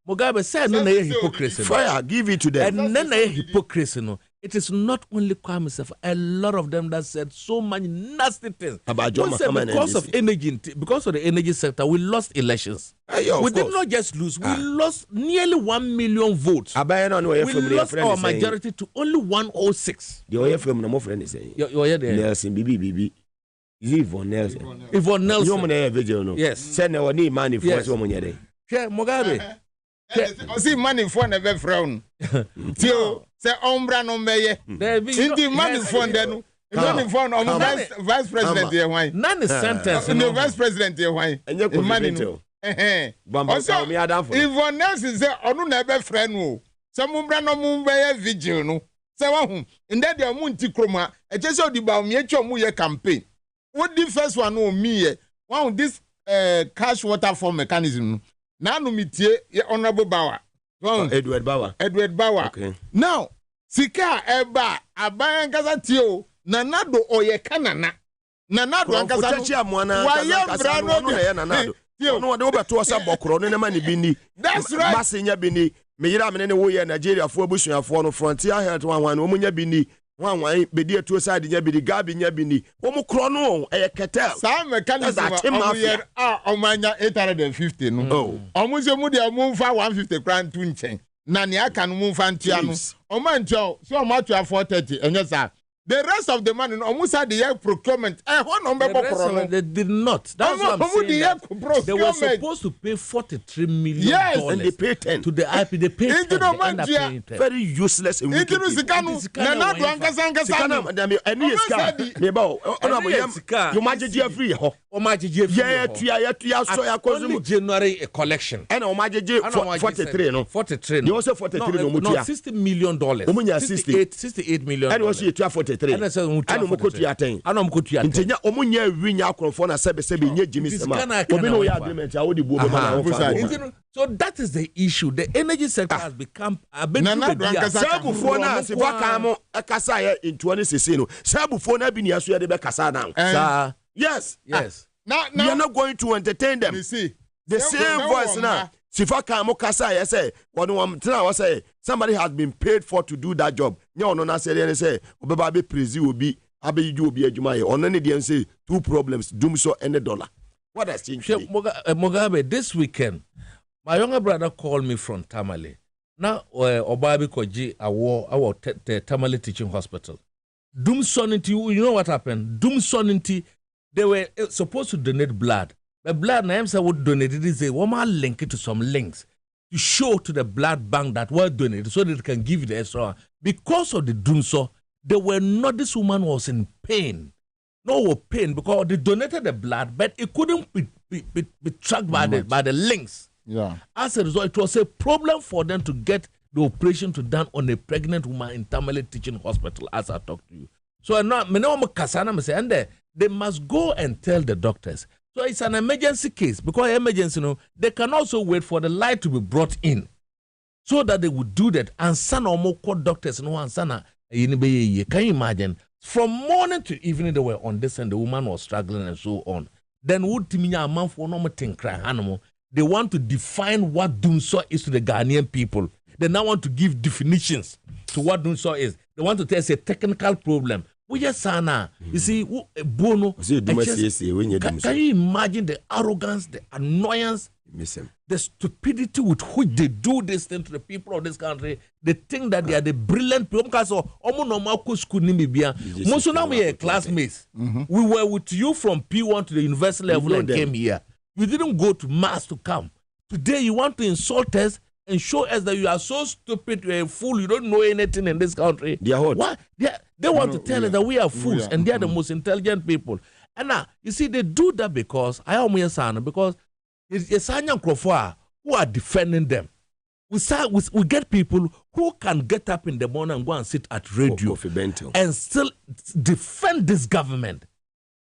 Q: Mugabe said no hypocrisy.
E: Fire, give it to them.
Q: And then hypocrisy. No, it is not only Kwame Sefa, a lot of them that said so many nasty things
E: about John
Q: because of energy, because of the energy sector. We lost elections. We did not just lose; we lost nearly 1 million votes. We lost our majority to only 106.
E: The other from my friend is saying, "You're there, Nelson, BB. Is Yvonne Nelson?
Q: Yvonne Nelson.
E: Yes. Send our need money for us.
Q: Mugabe.
R: See money for never frown. Tio, say ombra no meye. Inti money for then. Money for vice president here why?
Q: None is sentence.
R: No vice president here why? Money no. Also, Yvonne Nelson say onu never friend wo. Some ombra no mumbe vigil no. Say wa in that they munti kroma. E just so di ba me atwa mu ye campaign. What the first one no me one this cash water form mechanism. Now no mitie Honorable Bauer.
E: Edward Bauer.
R: Okay. Now, sika eba abayan kasa tio nanado oye kanana. Nanado ankasa
E: That's right. Masinya bini. Meyira menene wo ye Nigeria fo abusuafo no frontier health wan omunya bini. Wan bedi etu side nya bidi gabi nya bini. Omu kro no ketel.
R: Sa mechanism omanya 850 no. Omu se mu de omu fa 150 kran tu nchen. Na ne aka no mu fa ntia no. Omu ntia so omu atua 430 enye sa. The rest of the money, almost had the year procurement.
Q: They did not. That's what I'm saying. They were supposed to pay $43 million.
R: Yes,
E: and they paid 10.
Q: To the IP. They paid 10.
E: Very useless. And wicked people.
Q: Only January a collection.
E: And 43, no?
Q: 43.
E: You also 43 no?
Q: No, $60 million. 68 million.
E: And also 43. And Ntenya omunya winya akrofo na sebe nye Jimmy Sema. Obi no ya agreement ya odi buobe na.
Q: So that is the issue. The energy sector has become a bit
E: Sabufo na sifa kamo akasa ya in 2016 no. Sabufo na bi ni aso ya de be kasa now. Yes.
R: Now
E: we are not going to entertain them.
R: You see.
E: The same voice now. Sifa kamo kasa ya say somebody has been paid for to do that job. Nya ono na say obeba be prezi obi abeju obi adwuma ye. Ono ne dey say two problems, doom so any dollar. What has changed?
Q: Mugabe, this weekend my younger brother called me from Tamale. Now Obabi Koji our Tamale Teaching Hospital. Doom Soninti, you know what happened? Doom Soninti, they were supposed to donate blood. But blood names would donate it is a woman link it to some links to show to the blood bank that were donated so that it can give you the extra. Because of the doomso, they were not, this woman was in pain. No pain because they donated the blood, but it couldn't be tracked by the links.
R: Yeah.
Q: As a result, it was a problem for them to get the operation to done on a pregnant woman in Tamale Teaching Hospital, as I talk to you. So they must go and tell the doctors. So it's an emergency case because emergency, they can also wait for the light to be brought in so that they would do that. And sana omoko doctors and sana can you imagine? From morning to evening they were on this and the woman was struggling and so on. Then would timinya a man for no animal. They want to define what doomsaw is to the Ghanaian people. They now want to give definitions to what doomsaw is. They want to tell us a technical problem. You see, Bono. Can you imagine the arrogance, the annoyance, the stupidity with which they do this thing to the people of this country? They think that they are the brilliant people. Classmates. We were with you from P1 to the university level and came here. You didn't go to mass to come. Today you want to insult us and show us that you are so stupid, you're a fool, you don't know anything in this country.
E: They are hot.
Q: What? They want to tell us that we are fools and they are the most intelligent people. And now, you see, they do that because it's who are defending them. We get people who can get up in the morning and go and sit at radio and still defend this government.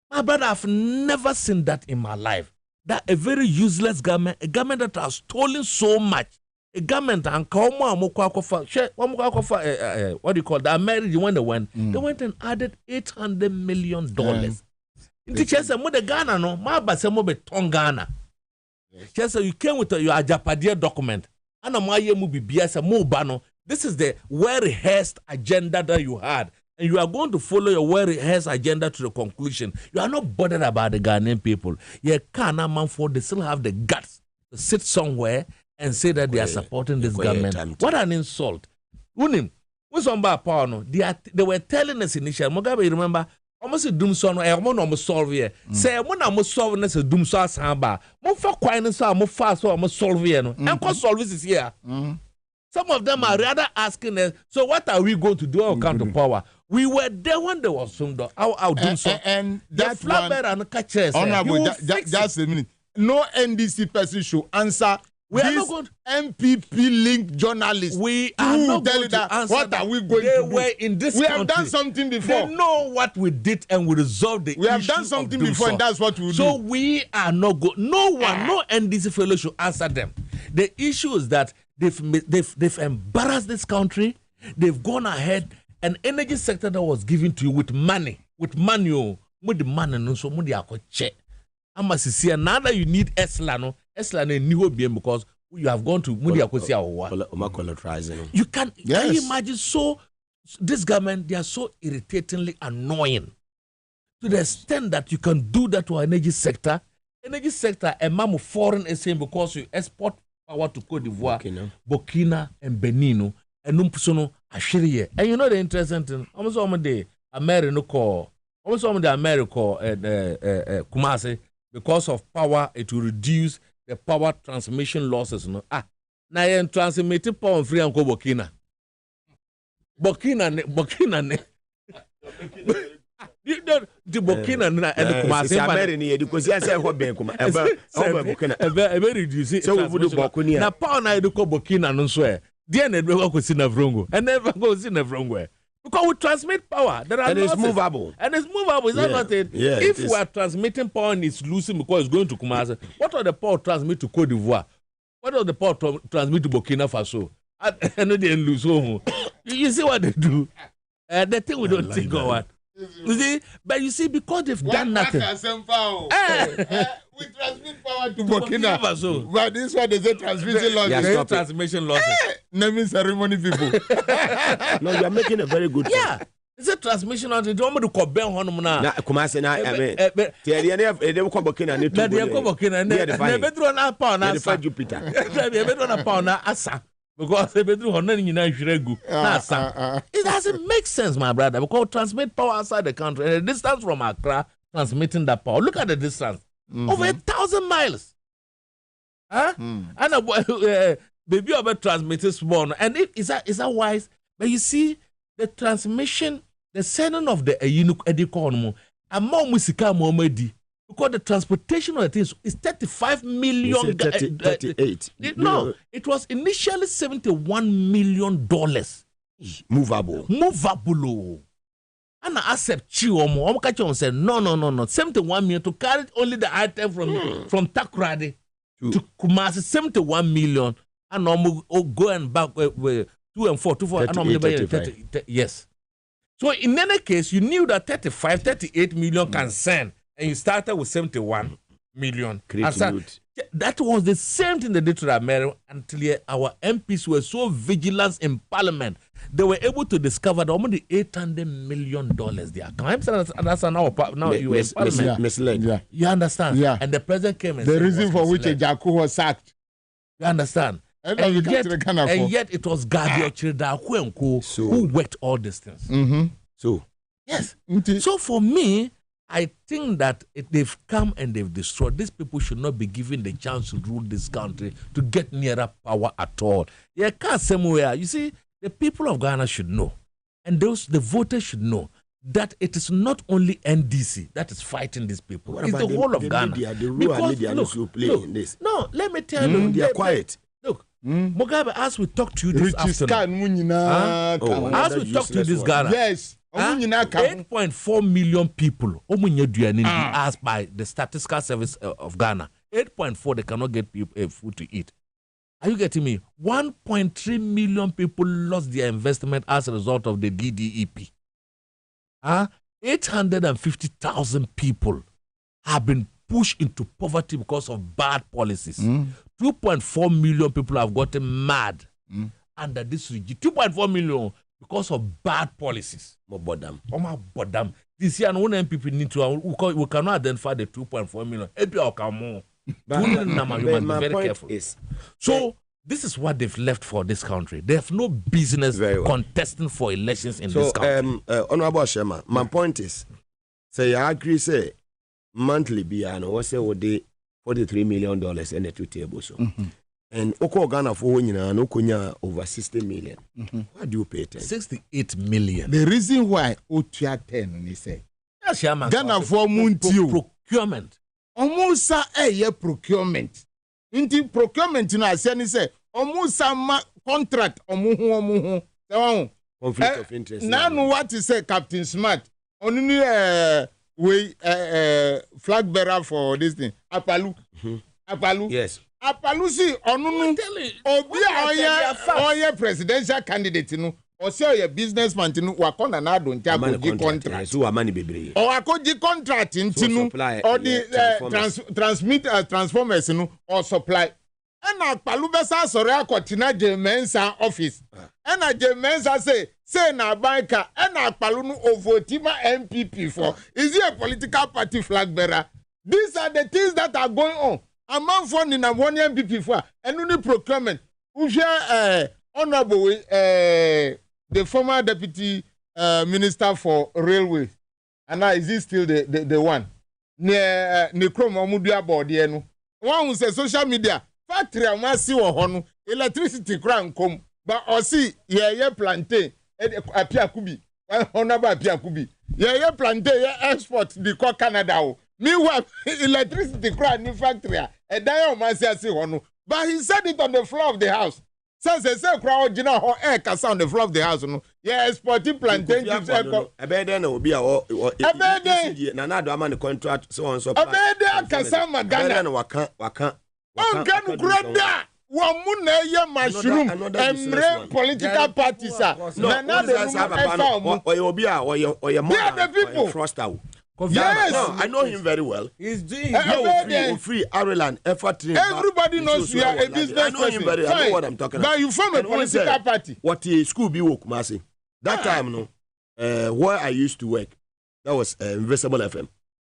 Q: My brother, I've never seen that in my life. That a very useless government, a government that has stolen so much, a government and come on what do you call that? Marriage when they went and added $800 million. Inti chese mo de Ghana no, ma ba se mo be ton Ghana. Chese you came with your ajapadia document. Ana mo aye mo bibia se mo ba no. This is the well-rehearsed agenda that you had. And you are going to follow your well-rehearsed agenda to the conclusion. You are not bothered about the Ghanaian people. You can't they still have the guts to sit somewhere and say that they are supporting this government. What an insult. Unim, they were telling us initially, Mugabe, remember, almost doom son, almost solve here. Say, when I'm solving this, doom so samba. Mo for quite so, mo fast, so almost solve here. And cause solve this here. Some of them are rather asking us, so what are we going to do on account of power? We were there when there was some I'll do so.
R: And that
Q: one, and catches.
R: Honorable, just a minute. No NDC person should answer. We are not going to MPP linked journalists.
Q: We are not going to answer.
R: What are we going to do?
Q: Were in this
R: we
Q: country.
R: have done something before.
Q: They know what we did and we resolved the issue.
R: We have done something before, and that's what we do.
Q: So we are not going. No one, no NDC fellow should answer them. The issue is that they've embarrassed this country. They've gone ahead. An energy sector that was given to you with money, with the money, no so money check. Amasisia now that you need Eslano new BM because you have gone to Mudi Akosia or you can you imagine? So this government, they are so irritatingly annoying to the extent that you can do that to our energy sector. Energy sector, a mamu foreign is saying because you export power to Cote d'Ivoire, Burkina and Benin, and Numpusono Ashiriye. And you know the interesting thing, almost all the American call, almost all the American Kumase, because of power, it will reduce the power transmission losses. No? Now you're transmitting power free and Burkina. Burkina. The Burkina and the Kumasi reduce it. Now power na do Burkina no swear. Dear never go see Navrongo and never go see Navrongo. Because we transmit power. There are
E: it's movable.
Q: And it's movable. Is that not it?
E: Yeah,
Q: if we are transmitting power and it's losing because it's going to Kumasi, what are the power transmit to Cote d'Ivoire? What are the power transmit to Burkina Faso? And they didn't lose. You see what they do? The thing we don't think of what. You see, but you see, because they've done nothing.
R: We transmit power to Burkina Faso. But this one they say transmission losses.
Q: Transmission losses.
R: Naming ceremony people.
E: No, you are making a very good point.
Q: Yeah. It's a transmission losses. Don't want to call Ben Honumna.
E: Na Kumasi na they will come Burkina.
Q: They come Burkina. Never draw na power na
E: Asa Jupiter.
Q: Never draw na power na Asa. Because they do it doesn't make sense, my brother. Because transmit power outside the country and the distance from Accra transmitting that power. Look at the distance. Over 1,000 miles. And baby about transmitting small. And is that wise? But you see, the transmission, the sending of the Eunuch Edikonomo, and more musika momedi. Because the transportation of the things is 35 million.
E: 38.
Q: No, it was initially $71 million. Movable. And I accept Chiomo. Said, no. 71 million to carry only the item from Takrady to Kumasi, 71 million. And go and back 2 and 4, 2, 4. Yes. So in any case, you knew that 35, 38 million can send. And you started with 71 million. That was the same thing they did to America until our MPs were so vigilant in Parliament. They were able to discover that only $800 million they are. That's now US Parliament.
E: Misled.
R: Yeah.
Q: You understand?
R: Yeah.
Q: And the president came and
R: the
Q: said,
R: reason for which Ejaku was sacked.
Q: You understand? And yet it was Gabi Ochirda who worked all these things.
R: Mm-hmm.
E: So,
Q: yes. So for me, I think that they've come and they've destroyed. These people should not be given the chance to rule this country, to get nearer power at all. Yeah, can't somewhere. You see, the people of Ghana should know, and the voters should know that it is not only NDC that is fighting these people. It's the whole of Ghana.
E: The rural media also play in this.
Q: No, let me tell you.
E: They are quiet.
Q: Look, Mugabe, as we talk to you this afternoon, as we talk to you this Ghana,
R: yes.
Q: 8.4 million people asked by the Statistical Service of Ghana. 8.4, they cannot get food to eat. Are you getting me? 1.3 million people lost their investment as a result of the DDEP. 850,000 people have been pushed into poverty because of bad policies. 2.4 million people have gotten mad under this regime. 2.4 million because of bad policies. This year, no one people need to. We cannot identify the 2.4 million.
E: My
Q: very
E: point
Q: careful.
E: is,
Q: so this is what they've left for this country. They have no business contesting for elections in this country.
E: Honorable Shema, my point is, say I agree. Say monthly, biano was say $43 million in the two tables. And Oko Ghana for no kunya over 60 million. Why do you pay 10?
Q: 68 million.
R: The reason why Otua 10, he say,
Q: Ghana for procurement.
R: Almost a year procurement. Into procurement, you know, I say, almost a contract, conflict
E: of interest.
R: Now, what is say, Captain Smart? Only flag bearer for this thing. Apalu. Apalu.
E: Yes.
R: Apalusi onunu oye presidential candidate no o se oye businessman tinu wakona na do ntia ko contract
E: so amani bebre
R: o akoji contract ntinu or the transformers no or supply and Apalu besa sori akotina Jemensa office and Jemensa say na banker and Apalu no ovotima MPP for is he a political party flag bearer? These are the things that are going on. A man found in a 1 MPP for and only procurement. Honorable the former deputy minister for railway, and now is he still the one? Nekrom Omudia Body no. One who says social media factory amasi wo hono electricity kran kom but osi ye plantain apia kubi honorable apia kubi ye plantain ye export the ko Canada o. Meanwhile, electricity crowd new factory. A dial masiasi hono. But he said it on the floor of the house. Says a crowd, you know, air cast on the floor of the house. No, yeah, exporting plantain chips. A bed will be a bed. Nana do man contract so on so. A bed, Kasama Ghana. Waka. Oh, Ghana, Granda. Wamuna ye mushroom and political parties. Nana the people. Yes, no, I know him very well. He's doing free Ireland effort. Everybody knows you are a business person. I know him very well. I know what I'm talking about. But you form a political party. What school be woke Maase? That time, no, where I used to work, that was Invisible FM,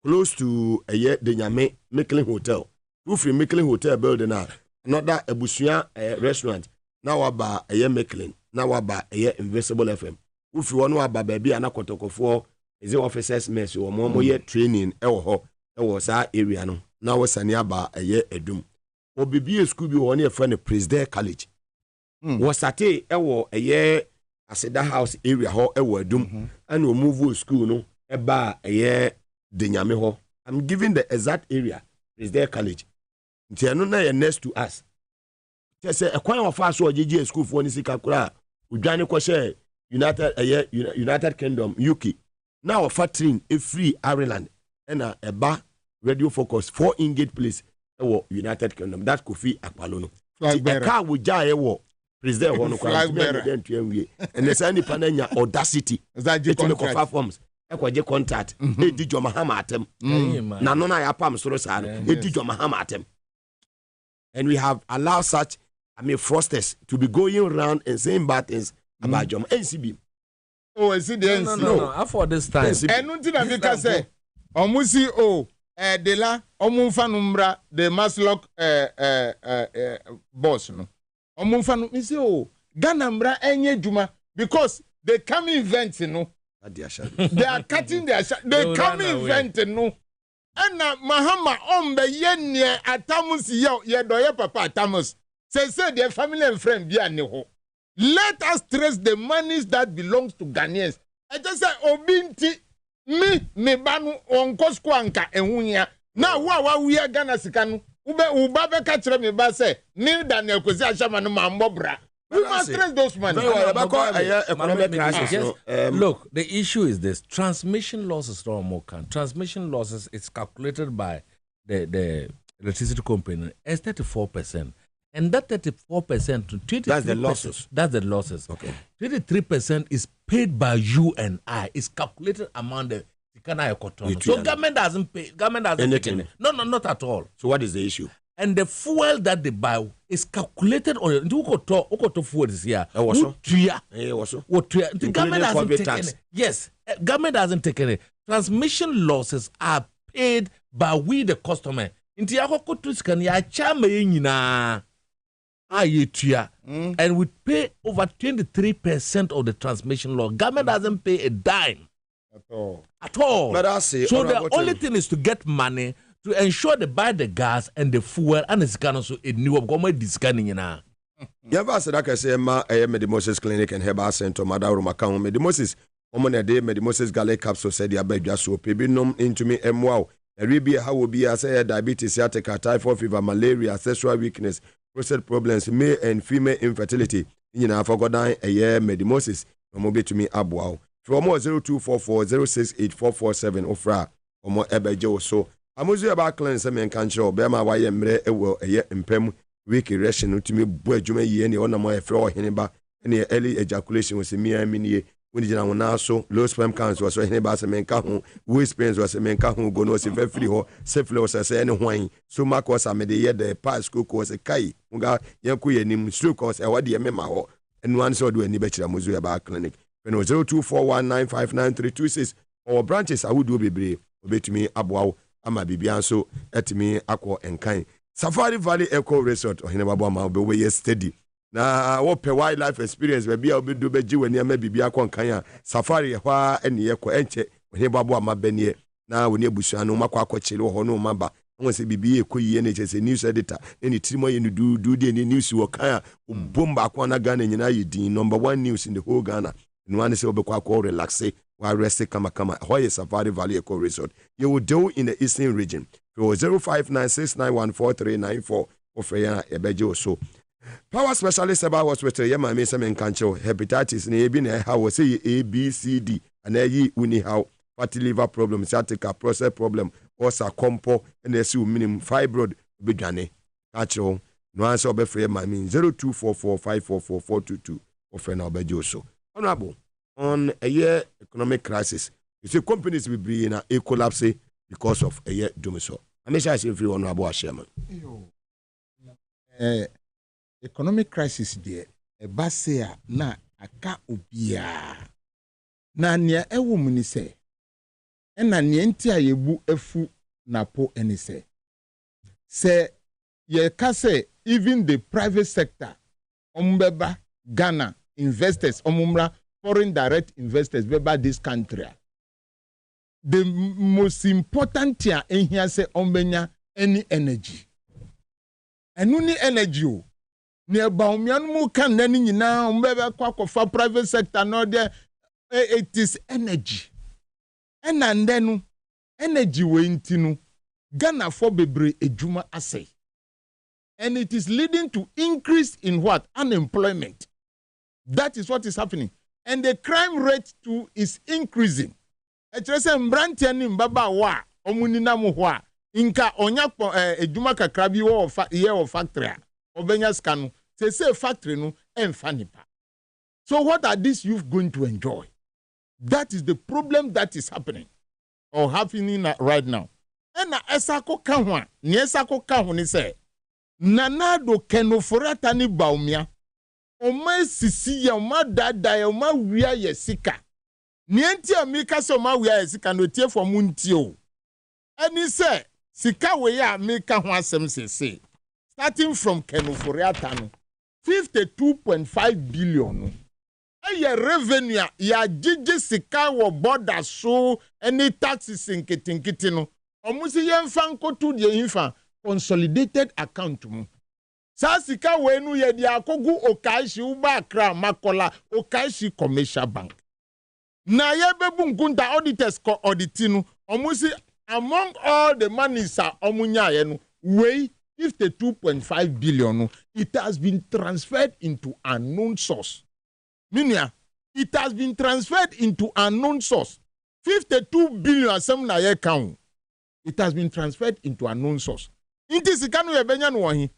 R: close to the Nyame Micklin Hotel. Who free Micklin Hotel building now? Not that a Busuya restaurant. Now about a Micklin. Now about a Invisible FM. Who free one about baby and a kotoko for. Is the officers mess or more training or sa area no now was an yaba a year edum or be a school be one year friend President College was at a year as a house area ho edum and we move school no a bar a year denyame ho. I'm giving the exact area President College ntiano next to us just say a coin of us or GG school for any sikakura udwane ko share United Kingdom UK. Now a factory a free Ireland and a bar radio focus 4 Ingate place United Kingdom that could be Apalono. A car with Jay war president one and there's any panenya audacity that you can forms. A contract, a did your Mahamatem. Nanona Yapam Sorosan, a did your Mahamatem. And we have allowed such fraudsters to be going around and saying bad things about your NCB. Oh, I see the NC.
Q: No. For this time.
R: And nothing I can say. Omusi de la omunfanumbra the Maslock boss no. Omunfanu me say Ghana mbra enye juma because they come invent no. They are cutting their they come invent no. And Mahama ombe yenye atamus ye doye papa atamus. Say their family and friend be ane ho. Let us trace the monies that belongs to Ghanaians. I just say, Obinti, me banu onkosko anka ehunya. Now, we are Ghana sikanu. Ubabe kachre me ba say, ni Daniel Kwesi Ashama no mambobra. We must trace those money.
Q: Look, the issue is this: transmission losses. Transmission losses is calculated by the electricity company as 34%. And that 34% to 23%.
E: That's the losses.
Q: That's the losses.
E: Okay.
Q: 23% is paid by you and I. It's calculated among the so government doesn't pay. Government doesn't
E: anything.
Q: No, not at all.
E: So what is the issue?
Q: And the fuel that they buy is calculated on it. Ukoto fuel is here. The government doesn't take any. Yes, government doesn't take any. Transmission losses are paid by we the customer. And we pay over 23% of the transmission loss. Government doesn't pay a dime. At all.
E: But I say,
Q: so the only thing is to get money to ensure they buy the gas and the fuel and it's going to a new government discounting now.
E: Yava said I say ma Medimosis Clinic and Herbal Center Madaro Macau Medimosis Omona de Medimosis Gale capsule said ya baby so pebinum into me wow. Arabia how will be as a diabetes, sciatica, typhoid fever, malaria, sexual weakness, prostate problems, male and female infertility. In our forgotten a year Medimosis Mobi to me abwow. For more 0244 068447 ofra or more ebejo so amuzu about cleanse and control bema why mre ewo eye mpem week erection to me boy juma ye ni ona mo efro hiniba any early ejaculation was me amini when you now so low sperm count was so hiniba se menka ho waist pains was menka ho go no se free ho syphilis was say any hwan so mark was amede ye the pass cook was a kai nga yanku ye nim stroke was e wade ye mema ho and one so do any betira amuzu about clinic 0241959326 or branches I would do bebre obetumi aboawo ama bibia so etimi akọ enkan Safari Valley Eco Resort ohinebabo ama obeye steady na wo pe wildlife experience bia obedu beji wani ama bibia akọ enkan a safari hwa ene yekọ enche ohinebabo ama benie na woni abusua no makọ akọchele ho no maba won se bibia ekoyi ne chese news editor eni tirimo ye no du de ni news wo kan a bomba akọ na Ghana nyina yedin number 1 news in the whole Ghana. No one is able to relax, while resting kama. Why is Safari Valley Eco Resort? You will do in the eastern region. 0596914394 or Freya Ebejo so. Power specialist about hospital, Yama Mesa Cancho, hepatitis, Nebin, how was say ABCD, and ye uni how fatty liver problem, sciatica, prostate problem, or compo, and the minimum fibroid bigane. Cacho, no answer be free, my mean 0244544422 or Freya Ebejo so. Honorable, on a year economic crisis, you see companies will be in a collapse because of a year doing so. I make sure I say free honorable chairman.
R: Economic crisis there, a basea na aka ubia. Na nia ewu muni se. Ena nienti a yebu efu na po eni se. Se ye kase even the private sector, ombeba Ghana investors, omumra foreign direct investors, beba this country. The most important thing in here say ombenya any energy. And any energy. Nearby umianumu kan nani nyina ombeba kwa for private sector no there. It is energy. And then energy we intinu Ghana for bebre ejuma ase. And it is leading to increase in what? Unemployment. That is what is happening. And the crime rate too is increasing. Etrese mbrantiani mbaba wa omunina muhwa inka onyapo ejuma kakrabi wo factory obenya skanu say factory no enfanipa. So what are these youth going to enjoy? That is the problem that is happening or happening right now. And esako kanwa ni esako kanwa ni say nanado kenoforata ni baumia oma sisi ya oma dada ya oma wia yesika nienti amika so oma wia yesika no tie for munti o ani say sika we ya amika ho asem sese starting from kenoforiata no 52.5 billion eye revenue ya jiji sika wo border so any taxes nketinkiti no omusi yemfa nkotu de yimfa consolidated account mu sasika wenu ye di akogu okaishi uba akra makola okaishi commercial bank na ye bebu nkunta auditors ko auditinu omusi among all the monies omunya ye no wey 52.5 billion it has been transferred into unknown source. Minia, it has been transferred into unknown source. 52 billion some na ye count. It has been transferred into unknown source. Inti sikanu ye benya no wahi.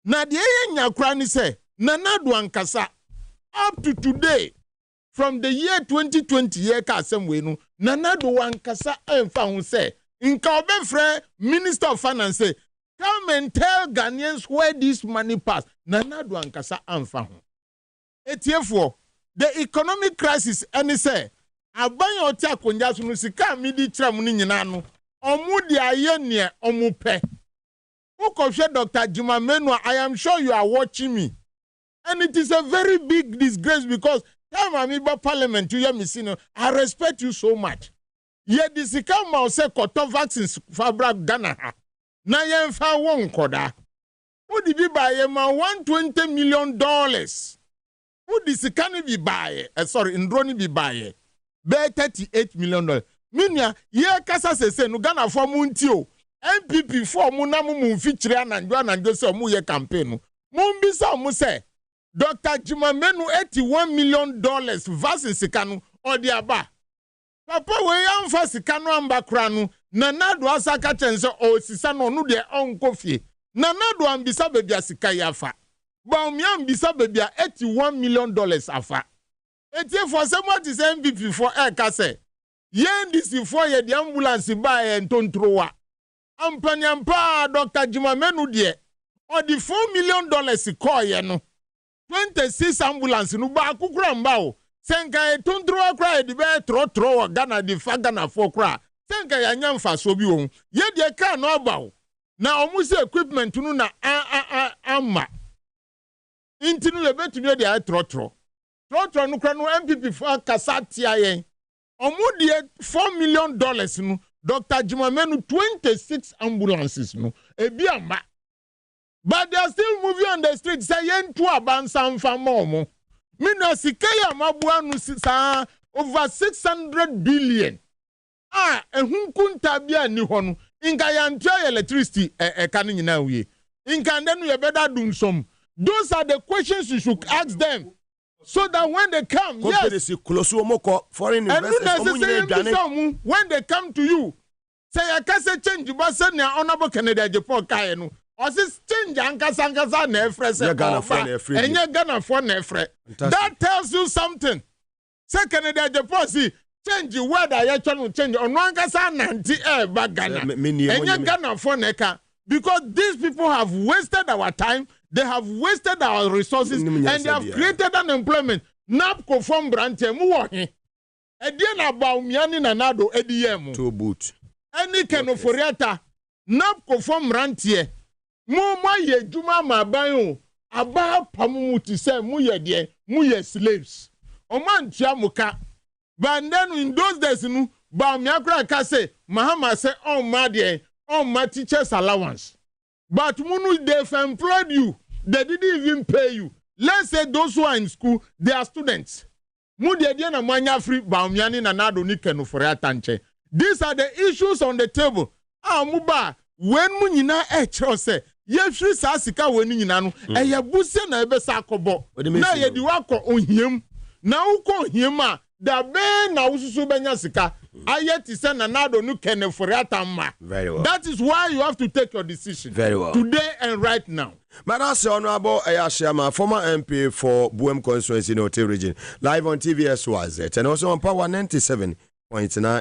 R: Na de enya kra ni say Nana do ankasa up to today from the year 2020 year ka asem we no Nana do ankasa emfa ho say nka obefre Minister of Finance say come and tell Ghanaians where this money pass. Nana do ankasa amfa ho. Etiefo the economic crisis any say aban oti akonja so no sika midi tram ni nyina no omu de aye ne omu pe. Ukoshe Dr. Juma Menua, I am sure you are watching me. And it is a very big disgrace because time I'm in parliament, you hear me saying, I respect you so much. Yet this come say koto vaccines fabra Ghana. Na yen fa won koda. Who did be buy $120 million? Who this can be buy? Sorry, in drone be buy. Be $38 million. Minya ye kasa se no Ghana for muntio. MPP for munamu feature and say mu ye campaign. Mumbisa mu say Dr. Jimamenu $81 million versus Sikanu or the aba. Papa we am fa Sikanu amba kranu nana do asaka chense o sisano no de onko fie. Nana do ambisa baby asika yafa. Ba mi ambisa baby $81 million afa. Etie for say what is MPP for eka say. Yen this for ye the ambulance ba en tontrowa. Ampanyampa Dr. Jimamenu de or the $4 million call ye no 26 ambulance no ba kukura mba o senka e tondro akra e de be tro Ghana de fa Ghana for kra senka ya nyamfa so bi o ye de ka no ba o na omuse equipment no na amma intinu le betumi de tro no kra no MPP for kasatia yen omu de $4 million no Dr. Jimamenu 26 ambulances no ebi amba. But they are still moving on the street say yen to abansan famomo. Mina sikaya mabuanu sa over 600 billion. Ehunkunta bia ni hono. Inka yantua electricity kanu nyina wie. Inka ndenu ye better dum some. Those are the questions you should ask them. So that when they come, yes.
E: Foreign investors,
R: when they come to you, say I can say change but say na honorable Canada Japan kai no. Or say change ankasa na efre say Ghana for na efre. That tells you something. Say Canada Japan see change whether you try change on ankasa nanti ba Ghana. Enya Ghana for na ka because these people have wasted our time. They have wasted our resources and they have created unemployment. NAPCO from Brante Muwahi. Edian about Miani Nanado Ediem.
E: To boot.
R: Any kind of Foriata. NAPCO from Rantie. Muma ye Juma Mabayo. Aba Pamumuti say Muye de Muye slaves. Oman Chiamuka. But then in those days, Bamiakra Kase, Mahama say, oh, my dear, oh, my teacher's allowance. But Munu, they've employed you. They didn't even pay you. Let's say those who are in school, they are students. These are the issues on the table. Muba, when Munina say, Yefri Sasika winning, and ya busen a besakobo. Now ye do on him. Now call him. The ben now Subanyasika. Ayet is another new kennel for Atama.
E: Very well.
R: That is why you have to take your decision.
E: Very well.
R: Today and right now.
E: Madam Honorable Ayashama, former MP for Buem constituency in Ote region, live on TVS was it, and also on Power 97.9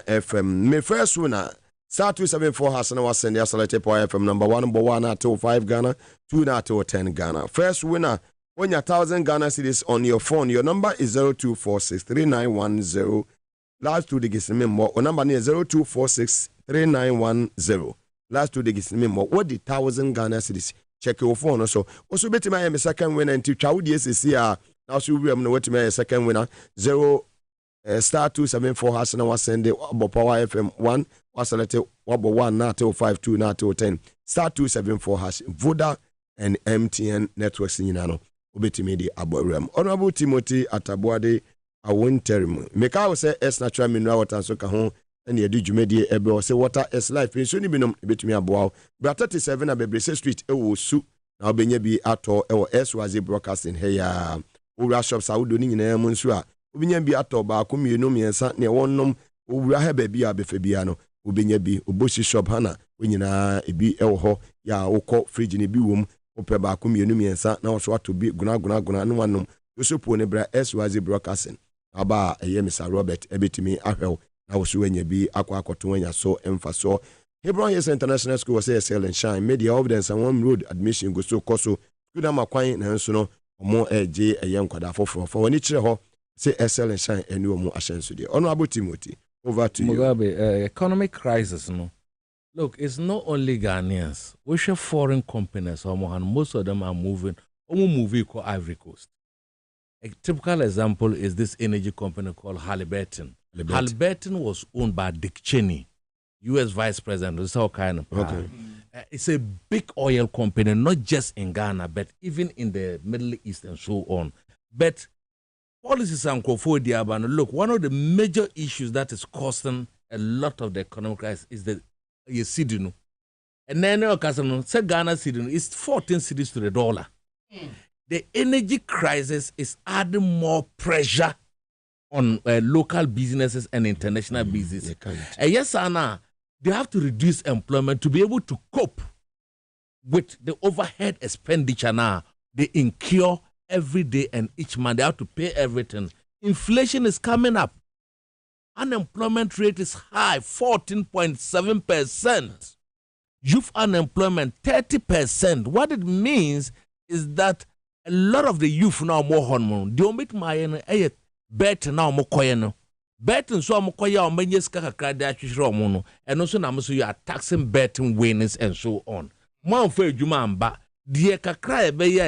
E: FM. My first winner, Star 274 Hassan was sent the selected Power FM number 1 at 05 Ghana, 2 at 10 Ghana. First winner. When your 1,000 Ghana cedis on your phone, your number is 02463910. Last 2 digits remember. Or number is 02463910. Last 2 digits remember. What the 1,000 Ghana cedis? Check your phone also. Also, bet my second winner and to Chaudi SCR. Now, so we have no way to my second winner. Star 274 Hassan was sending Power FM 1 was selected 1 NATO 52 NATO 10. Star 274 hash Voda and MTN networks in Yano. Obetimidi Aboram. Honorable Timothy Atabuade Awonterim. Meka say S natural mineral water so ka ho and ye do dwumadi ebe o say water is life. So ni binom betumi aboa. Bra 37 Abebrese Street e wo su na obenya bi ato e wo SYZ broadcasting he ya. Owura shops awudo ni nyina mu nsu a obenya bi ato ba ko mienu miensa ne wonnom owura ha ba bi abefa bia no obenya bi oboshi shop hana onyina ebi e wo ho ya wokọ fridge ne bi wom ope ba ku mienu miensa na so ato bi guna no wanom yosopo ne bra SYZ broadcasting aba eye Mr. Robert ebetimi ahwew na wo so anya bi akwakoto anya so emfa so Hebron Yes International School was sell and shine media evidence and one road admission go so koso kuda makwan na nso no omo eje eye nkwada foforo for woni kire ho say sell and shine enu omo ahyenso de Honorable Timothy over to
Q: Mugabe,
E: you.
Q: Economic crisis, no. Look, it's not only Ghanaians. We share foreign companies, and most of them are moving. Moving to Ivory Coast. A typical example is this energy company called Halliburton. Halliburton was owned by Dick Cheney, U.S. Vice President. This all kind of power. Okay. It's a big oil company, not just in Ghana, but even in the Middle East and so on. But policies and look, one of the major issues that is causing a lot of the economic crisis is the cedi. And then Ghana cedi is 14 cedis to the dollar. The energy crisis is adding more pressure on local businesses and international business. And yes, Anna, they have to reduce employment to be able to cope with the overhead expenditure now. They incur every day and each month. They have to pay everything. Inflation is coming up. Unemployment rate is high, 14.7%. Youth unemployment, 30%. What it means is that a lot of the youth now more hormone. They omit my bet now more coin. Bet and so mokoya or menyes kakra and also now you are taxing betting winners and so on. One for Jumamba. Dear kakra be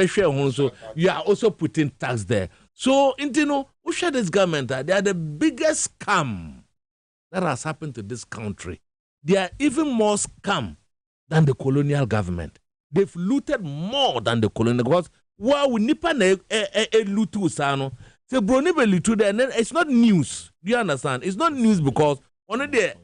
Q: share so you are also putting tax there. So intino who share this government they are the biggest scam that has happened to this country. They are even more scam than the colonial government. They've looted more than the colonial because while we nipa na lootu usano say broni be looted and then it's not news. Do you understand? It's not news because only there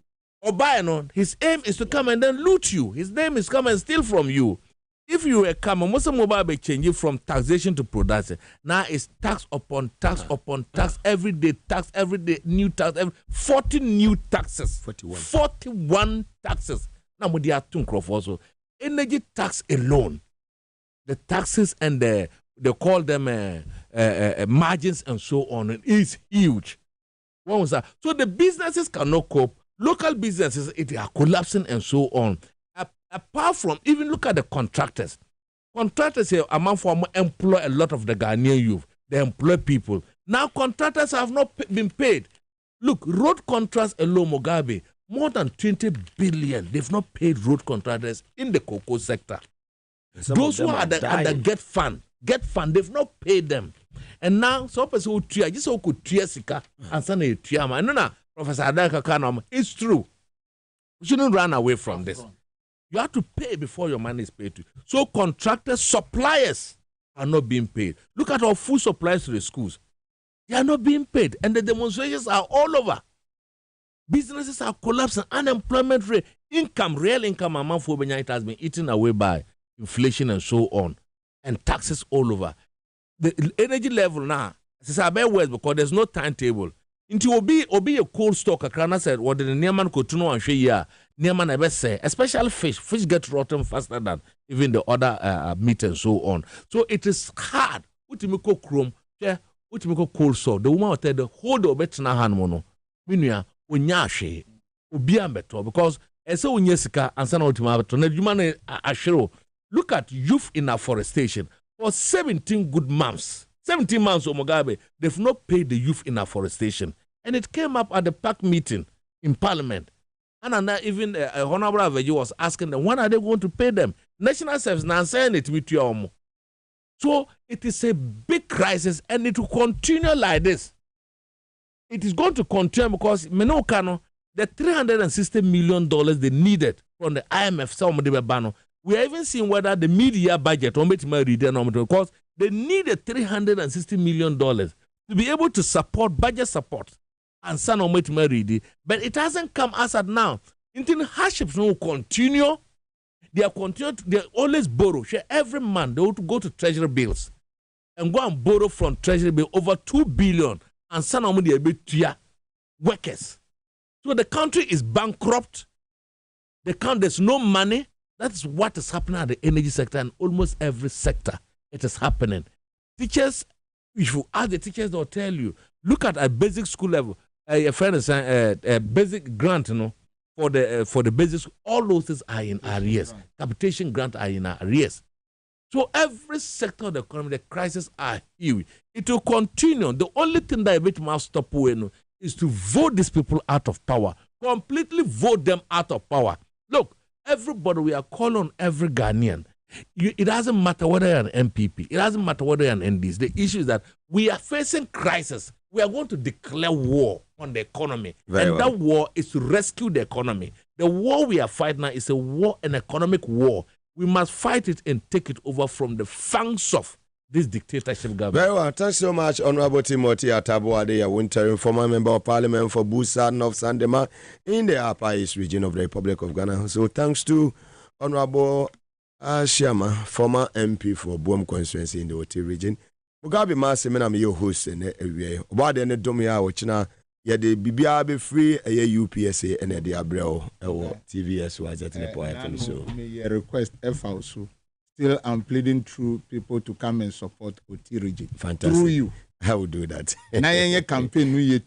Q: Obayano, his aim is to come and then loot you. His name is come and steal from you. If you were come, most of Mugabe changing from taxation to production. Now it's tax upon tax upon tax every day, new tax, 40 new taxes. 41 taxes. Now we are two also. Energy tax alone, the taxes and they call them margins and so on is huge. What was that? So the businesses cannot cope. Local businesses, it are collapsing and so on. Apart from, even look at the contractors. Contractors here, among former employ a lot of the Ghanaian youth. They employ people. Now contractors have not been paid. Look, road contracts alone, Mugabe, more than 20 billion. They've not paid road contractors in the cocoa sector. Those who are the get fund, they've not paid them. And now, so person who tria, just so could tria sika, and son a triama. And no, Professor Adaka Kanom, it's true. We shouldn't run away from this. You have to pay before your money is paid to. So contractors, suppliers are not being paid. Look at our food suppliers to the schools. They are not being paid. And the demonstrations are all over. Businesses are collapsing. Unemployment rate, income, real income among Fobenya, it has been eaten away by inflation and so on. And taxes all over. The energy level now, it's a bad word because there's no timetable. Into obi a cold stock, a crana said, what did the Nearman continue and share here? Nearman ever say, especially fish get rotten faster than even the other meat and so on. So it is hard. Utimiko chrome, utimiko cold stock. The woman will tell the hold of betina hand mono. Minya, unyashe, ubiambeto, because as a unyesika and san ultimato, Nedumane ashero. Look at youth in afforestation. For 17 good months, 17 months of Mugabe, they've not paid the youth in afforestation. And it came up at the PAC meeting in Parliament. And even Honorable Aveji was asking them, when are they going to pay them? National Service now saying it with you. So it is a big crisis and it will continue like this. It is going to continue because Menokano, the $360 million they needed from the IMF, we are even seeing whether the media budget because they needed $360 million to be able to support budget support and but it hasn't come as at now. Until hardships will continue, they always borrow. Every month they will go to treasury bills and go and borrow from treasury bill over $2 billion and send them workers. So the country is bankrupt. There's no money. That's what is happening at the energy sector and almost every sector. It is happening. Teachers, if you ask the teachers, they'll tell you, look at a basic school level. Your friend is saying a basic grant, for the basic, all those things are in arrears. Capitation grant are in arrears. So every sector of the economy, the crises are huge. It will continue. The only thing that it must stop is to vote these people out of power. Completely vote them out of power. Look, everybody, we are calling on every Ghanaian. It doesn't matter whether you're an MPP. It doesn't matter whether you're an NDS. The issue is that we are facing crisis. We are going to declare war on the economy. That war is to rescue the economy. The war we are fighting now is a war, an economic war. We must fight it and take it over from the fangs of this dictatorship government.
E: Very well. Thanks so much, Honorable Timothy Atabuade, a winter former member of Parliament for Busa, North Sandema, in the Upper East region of the Republic of Ghana. So thanks to Honorable Shama, former MP for Boom constituency in the Oti region. Mugabe Maase, I'm your host in the area. About the Domia, which now, yeah, the BBR be free, a UPSA, and the Abreu, TVS was at the point. So,
R: may request F also. Still, I'm pleading through people to come and support Oti region.
E: Fantastic.
R: Through you.
E: I will do that.
R: Now, your campaign, we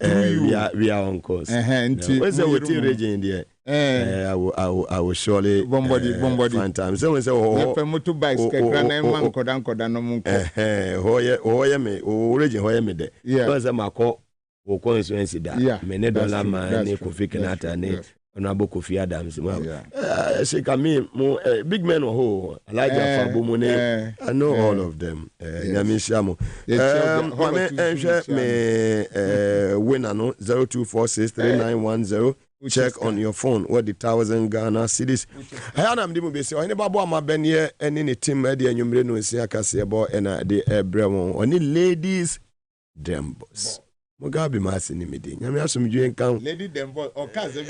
E: are on course. Where's the Oti region in there? I will surely find time. So,
R: motorbikes,
E: Honorable Kofi Adams. Big men who Elijah Fabumune. I know all of them. Yamishamu. Winner 02463910. Check on your phone what the 1,000 Ghana cities. I am the Mubisi. I never bought my benye and any team ready and you may know see a casebo and the Bremon. Only ladies, Dembos. Mugabe Maase ni midi. Nyame asomdwe nkan.
R: Lady Dembo or Kaze